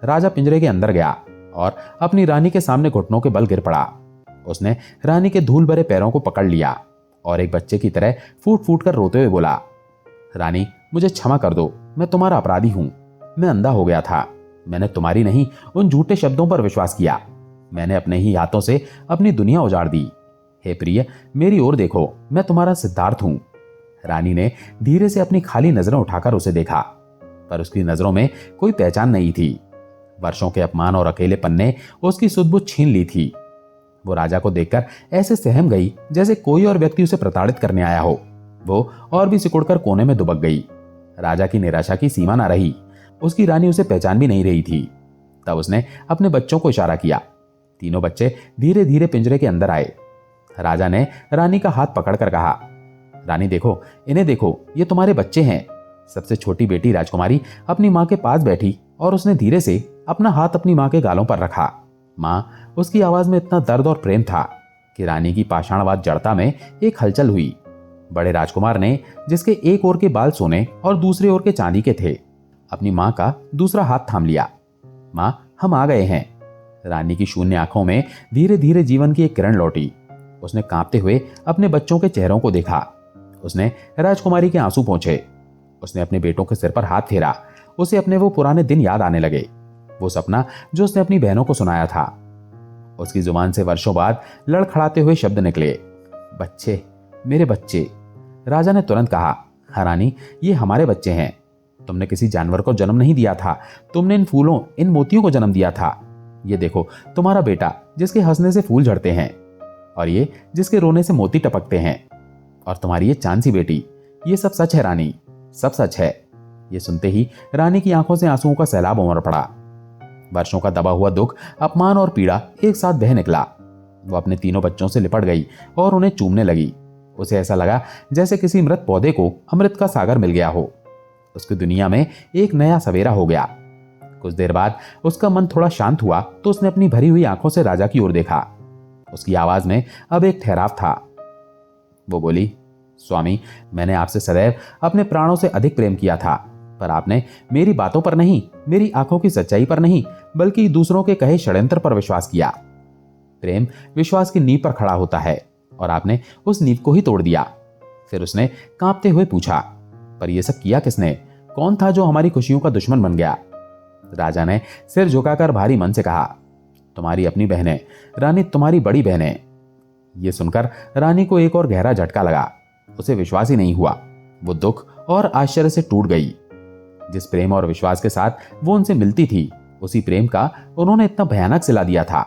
राजा पिंजरे के अंदर गया और अपनी रानी के सामने घुटनों के बल गिर पड़ा। उसने रानी के धूल भरे पैरों को पकड़ लिया और एक बच्चे की तरह फूट फूट कर रोते हुए बोला, रानी, मुझे क्षमा कर दो, मैं तुम्हारा अपराधी हूं। मैं अंधा हो गया था। मैंने तुम्हारी नहीं उन झूठे शब्दों पर विश्वास किया। मैंने अपने ही हाथों से अपनी दुनिया उजाड़ दी। हे प्रिय, मेरी ओर देखो, मैं तुम्हारा सिद्धार्थ हूं। रानी ने धीरे से अपनी खाली नजरें उठाकर उसे देखा, पर उसकी नजरों में कोई पहचान नहीं थी। वर्षों के अपमान और अकेलेपन ने उसकी सुध-बुध छीन ली थी। वो राजा को देखकर ऐसे सहम गई जैसे कोई और व्यक्ति उसे प्रताड़ित करने आया हो। वो और भी सिकुड़कर कोने में दुबक गई। राजा की निराशा की सीमा ना रही। उसकी रानी उसे पहचान भी नहीं रही थी। तब उसने अपने बच्चों को इशारा किया। तीनों बच्चे धीरे धीरे पिंजरे के अंदर आए। राजा ने रानी का हाथ पकड़कर कहा, रानी देखो, इन्हें देखो, ये तुम्हारे बच्चे हैं। सबसे छोटी बेटी राजकुमारी अपनी माँ के पास बैठी और उसने धीरे से अपना हाथ अपनी माँ के गालों पर रखा। माँ, उसकी आवाज में इतना दर्द और प्रेम था कि रानी की पाषाणवाद जड़ता में एक हलचल हुई। बड़े राजकुमार ने, जिसके एक ओर के बाल सोने और दूसरे ओर के चांदी के थे, अपनी माँ का दूसरा हाथ थाम लिया। माँ, हम आ गए हैं। रानी की शून्य आंखों में धीरे धीरे जीवन की एक किरण लौटी। उसने कांपते हुए अपने बच्चों के चेहरों को देखा। उसने राजकुमारी के आंसू पोंछे। उसने अपने बेटों के सिर पर हाथ फेरा। उसे अपने वो पुराने दिन याद आने लगे, वो सपना जो उसने अपनी बहनों को सुनाया था। उसकी जुबान से वर्षों बाद लड़खड़ाते हुए शब्द निकले, बच्चे, मेरे बच्चे। राजा ने तुरंत कहा, हाँ रानी, ये हमारे बच्चे हैं। तुमने किसी जानवर को जन्म नहीं दिया था। तुमने इन फूलों, इन मोतियों को जन्म दिया था। ये देखो, तुम्हारा बेटा जिसके हंसने से फूल झड़ते हैं। और ये जिसके रोने से मोती टपकते हैं, और तुम्हारी ये चांद सी बेटी, ये सब सच है रानी, सब सच है। ये सुनते ही रानी की आंखों से आंसुओं का सैलाब उमड़ पड़ा। वर्षों का दबा हुआ दुख, अपमान और पीड़ा एक साथ बह निकला। वो अपने तीनों बच्चों से लिपट गई और उन्हें चूमने लगी। उसे ऐसा लगा जैसे किसी मृत पौधे को अमृत का सागर मिल गया हो। उसकी दुनिया में एक नया सवेरा हो गया। कुछ देर बाद उसका मन थोड़ा शांत हुआ तो उसने अपनी भरी हुई आंखों से राजा की ओर देखा। उसकी आवाज में अब एक ठहराव था। वो बोली, स्वामी, मैंने आपसे सदैव अपने प्राणों से अधिक प्रेम किया था, पर आपने मेरी बातों पर नहीं, मेरी आंखों की सच्चाई पर नहीं, बल्कि दूसरों के कहे षड्यंत्र पर विश्वास किया। प्रेम विश्वास की नींव पर खड़ा होता है, और आपने उस नींव को ही तोड़ दिया। फिर उसने कांपते हुए पूछा, पर यह सब किया किसने? कौन था जो हमारी खुशियों का दुश्मन बन गया? राजा ने सिर झुकाकर भारी मन से कहा, तुम्हारी अपनी बहनें, रानी, तुम्हारी बड़ी बहनें। यह सुनकर रानी को एक और गहरा झटका लगा। उसे विश्वास ही नहीं हुआ। वो दुख और आश्चर्य से टूट गई। जिस प्रेम और विश्वास के साथ वो उनसे मिलती थी, उसी प्रेम का उन्होंने इतना भयानक सिला दिया था।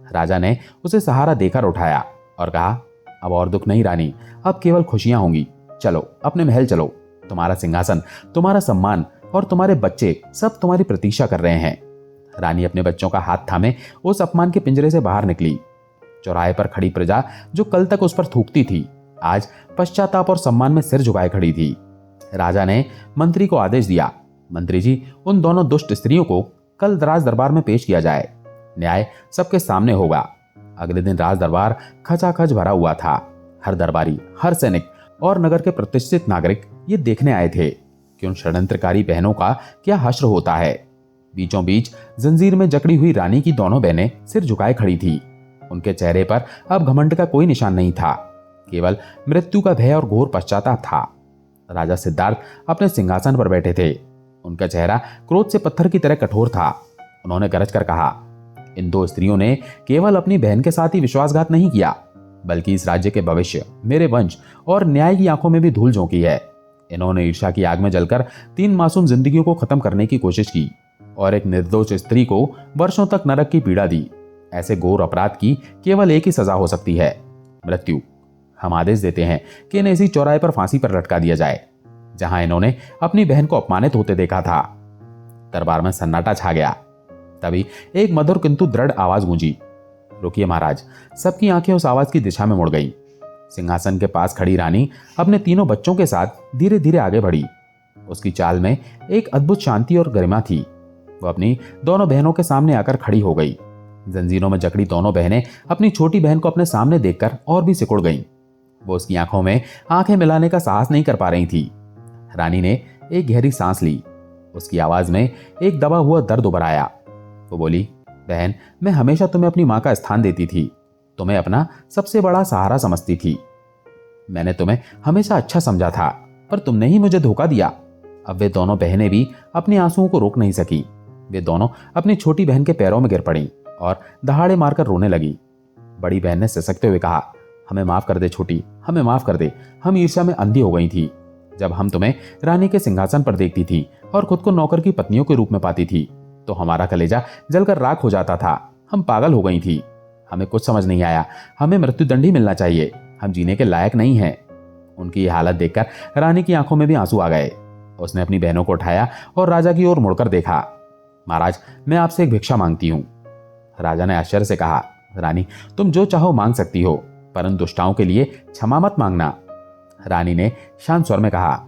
राजा ने उसे सहारा देकर उठाया और कहा, अब और दुख नहीं रानी, अब केवल खुशियां होंगी। चलो अपने महल चलो। तुम्हारा सिंहासन, तुम्हारा सम्मान और तुम्हारे बच्चे सब तुम्हारी प्रतीक्षा कर रहे हैं। रानी अपने बच्चों का हाथ थामे उस अपमान के पिंजरे से बाहर निकली। चौराहे पर खड़ी प्रजा जो कल तक उस पर थूकती थी, आज पश्चाताप और सम्मान में सिर झुकाए खड़ी थी। राजा ने मंत्री को आदेश दिया, मंत्री जी, उन दोनों दुष्ट स्त्रियों को कल राज दरबार में पेश किया जाए। न्याय सबके सामने होगा। अगले दिन राज दरबार खचाखच भरा हुआ था। हर दरबारी, हर सैनिक और नगर के प्रतिष्ठित नागरिक ये देखने आए थे कि उन षड्यंत्रकारी बहनों का क्या हश्र होता है। बीचों बीच जंजीर में जकड़ी हुई रानी की दोनों बहनें सिर झुकाए खड़ी थी। उनके चेहरे पर अब घमंड का कोई निशान नहीं था, केवल मृत्यु का भय और घोर पश्चाताप था। राजा सिद्धार्थ अपने सिंहासन पर बैठे थे। उनका चेहरा क्रोध से पत्थर की तरह कठोर था। उन्होंने गरज कर कहा, इन दो स्त्रियों ने केवल अपनी बहन के साथ ही विश्वासघात नहीं किया, बल्कि इस राज्य के भविष्य, मेरे वंश और न्याय की आंखों में भी धूल झोंकी है। इन्होंने ईर्ष्या की आग में जलकर 3 मासूम जिंदगियों को खत्म करने की कोशिश की और एक निर्दोष स्त्री को वर्षों तक नरक की पीड़ा दी। ऐसे घोर अपराध की केवल एक ही सजा हो सकती है, मृत्यु। हम आदेश देते हैं कि इन्हें इसी चौराहे पर फांसी पर लटका दिया जाए, जहां इन्होंने अपनी बहन को अपमानित होते देखा था। दरबार में सन्नाटा छा गया। तभी एक मधुर किंतु दृढ़ आवाज गूंजी, रुकिए महाराज। सबकी आंखें उस आवाज की दिशा में मुड़ गईं। सिंहासन के पास खड़ी रानी अपने तीनों बच्चों के साथ धीरे धीरे आगे बढ़ी। उसकी चाल में एक अद्भुत शांति और गरिमा थी। वह अपनी दोनों बहनों के सामने आकर खड़ी हो गई। जंजीरों में जकड़ी दोनों बहनें अपनी छोटी बहन को अपने सामने देखकर और भी सिकुड़ गईं। वो उसकी आंखों में आंखें मिलाने का साहस नहीं कर पा रही थी। रानी ने एक गहरी सांस ली। उसकी आवाज में एक दबा हुआ दर्द उभर आया। वो बोली, बहन, मैं हमेशा तुम्हें अपनी मां का स्थान देती थी, तुम्हें अपना सबसे बड़ा सहारा समझती थी। मैंने तुम्हें हमेशा अच्छा समझा था, पर तुमने ही मुझे धोखा दिया। अब वे दोनों बहनें भी अपने आंसुओं को रोक नहीं सकी। वे दोनों अपनी छोटी बहन के पैरों में गिर पड़ी और दहाड़े मारकर रोने लगी। बड़ी बहन ने सिसकते हुए कहा, हमें माफ कर दे छोटी, हमें माफ कर दे। हम ईर्ष्या में अंधी हो गई थी। जब हम तुम्हें रानी के सिंहासन पर देखती थी और खुद को नौकर की पत्नियों के रूप में पाती थी, तो हमारा कलेजा जलकर राख हो जाता था। हम पागल हो गई थी। हमें कुछ समझ नहीं आया। हमें मृत्युदंड ही मिलना चाहिए। हम जीने के लायक नहीं हैं। उनकी ये हालत देखकर रानी की आंखों में भी आंसू आ गए। उसने अपनी बहनों को उठाया और राजा की ओर मुड़कर देखा। महाराज, मैं आपसे एक भिक्षा मांगती हूं। राजा ने आश्चर्य से कहा, रानी, तुम जो चाहो मांग सकती हो, पर उन दुष्टाओं के लिए क्षमा मत मांगना। रानी ने शांत स्वर में कहा,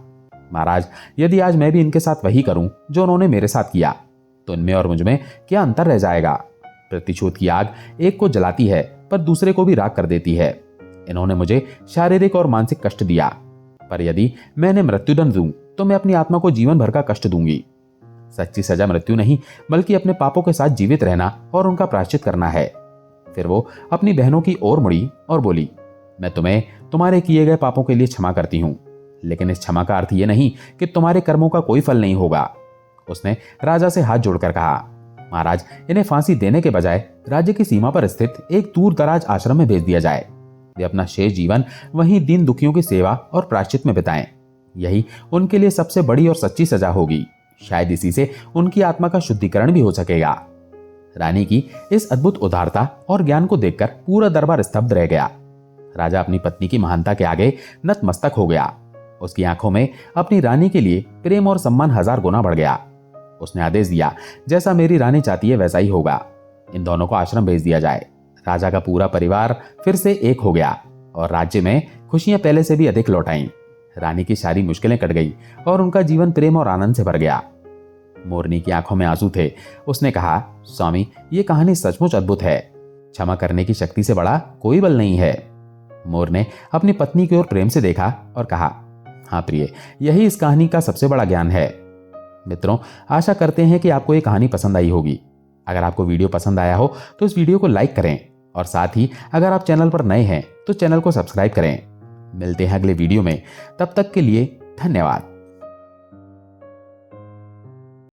महाराज, यदि आज मैं भी इनके साथ वही करूं जो उन्होंने मेरे साथ किया, तो इनमें और मुझमें क्या अंतर रह जाएगा? प्रतिशोध की आग एक को जलाती है पर दूसरे को भी राख कर देती है। इन्होंने मुझे शारीरिक और मानसिक कष्ट दिया, पर यदि मैं इन्हें मृत्युदंड दूं तो मैं अपनी आत्मा को जीवन भर का कष्ट दूंगी। सच्ची सजा मृत्यु नहीं, बल्कि अपने पापों के साथ जीवित रहना और उनका प्रायश्चित करना है। फिर वो अपनी बहनों की ओर मुड़ी और बोली, मैं तुम्हें तुम्हारे किए गए पापों के लिए क्षमा करती हूं, लेकिन इस क्षमा का अर्थ यह नहीं कि तुम्हारे कर्मों का कोई फल नहीं होगा। उसने राजा से हाथ जोड़कर कहा, महाराज, इन्हें फांसी देने के बजाय राज्य की सीमा पर स्थित एक दूर दराज आश्रम में भेज दिया जाए। वे अपना शेष जीवन वहीं दीन दुखियों की सेवा और प्रायश्चित में बिताएं। यही उनके लिए सबसे बड़ी और सच्ची सजा होगी। शायद इसी से उनकी आत्मा का शुद्धिकरण भी हो सकेगा। रानी की इस अद्भुत उदारता और ज्ञान को देखकर पूरा दरबार स्तब्ध रह गया। राजा अपनी पत्नी की महानता के आगे नतमस्तक हो गया। उसकी आंखों में अपनी रानी के लिए प्रेम और सम्मान 1000 गुना बढ़ गया। उसने आदेश दिया, जैसा मेरी रानी चाहती है वैसा ही होगा। इन दोनों को आश्रम भेज दिया जाए। राजा का पूरा परिवार फिर से एक हो गया और राज्य में खुशियां पहले से भी अधिक लौट आईं। रानी की सारी मुश्किलें कट गई और उनका जीवन प्रेम और आनंद से भर गया। मोरनी की आंखों में आंसू थे। उसने कहा, स्वामी, ये कहानी सचमुच अद्भुत है। क्षमा करने की शक्ति से बड़ा कोई बल नहीं है। मोर ने अपनी पत्नी की ओर प्रेम से देखा और कहा, हाँ प्रिय, यही इस कहानी का सबसे बड़ा ज्ञान है। मित्रों, आशा करते हैं कि आपको ये कहानी पसंद आई होगी। अगर आपको वीडियो पसंद आया हो तो इस वीडियो को लाइक करें और साथ ही अगर आप चैनल पर नए हैं तो चैनल को सब्सक्राइब करें। मिलते हैं अगले वीडियो में, तब तक के लिए धन्यवाद।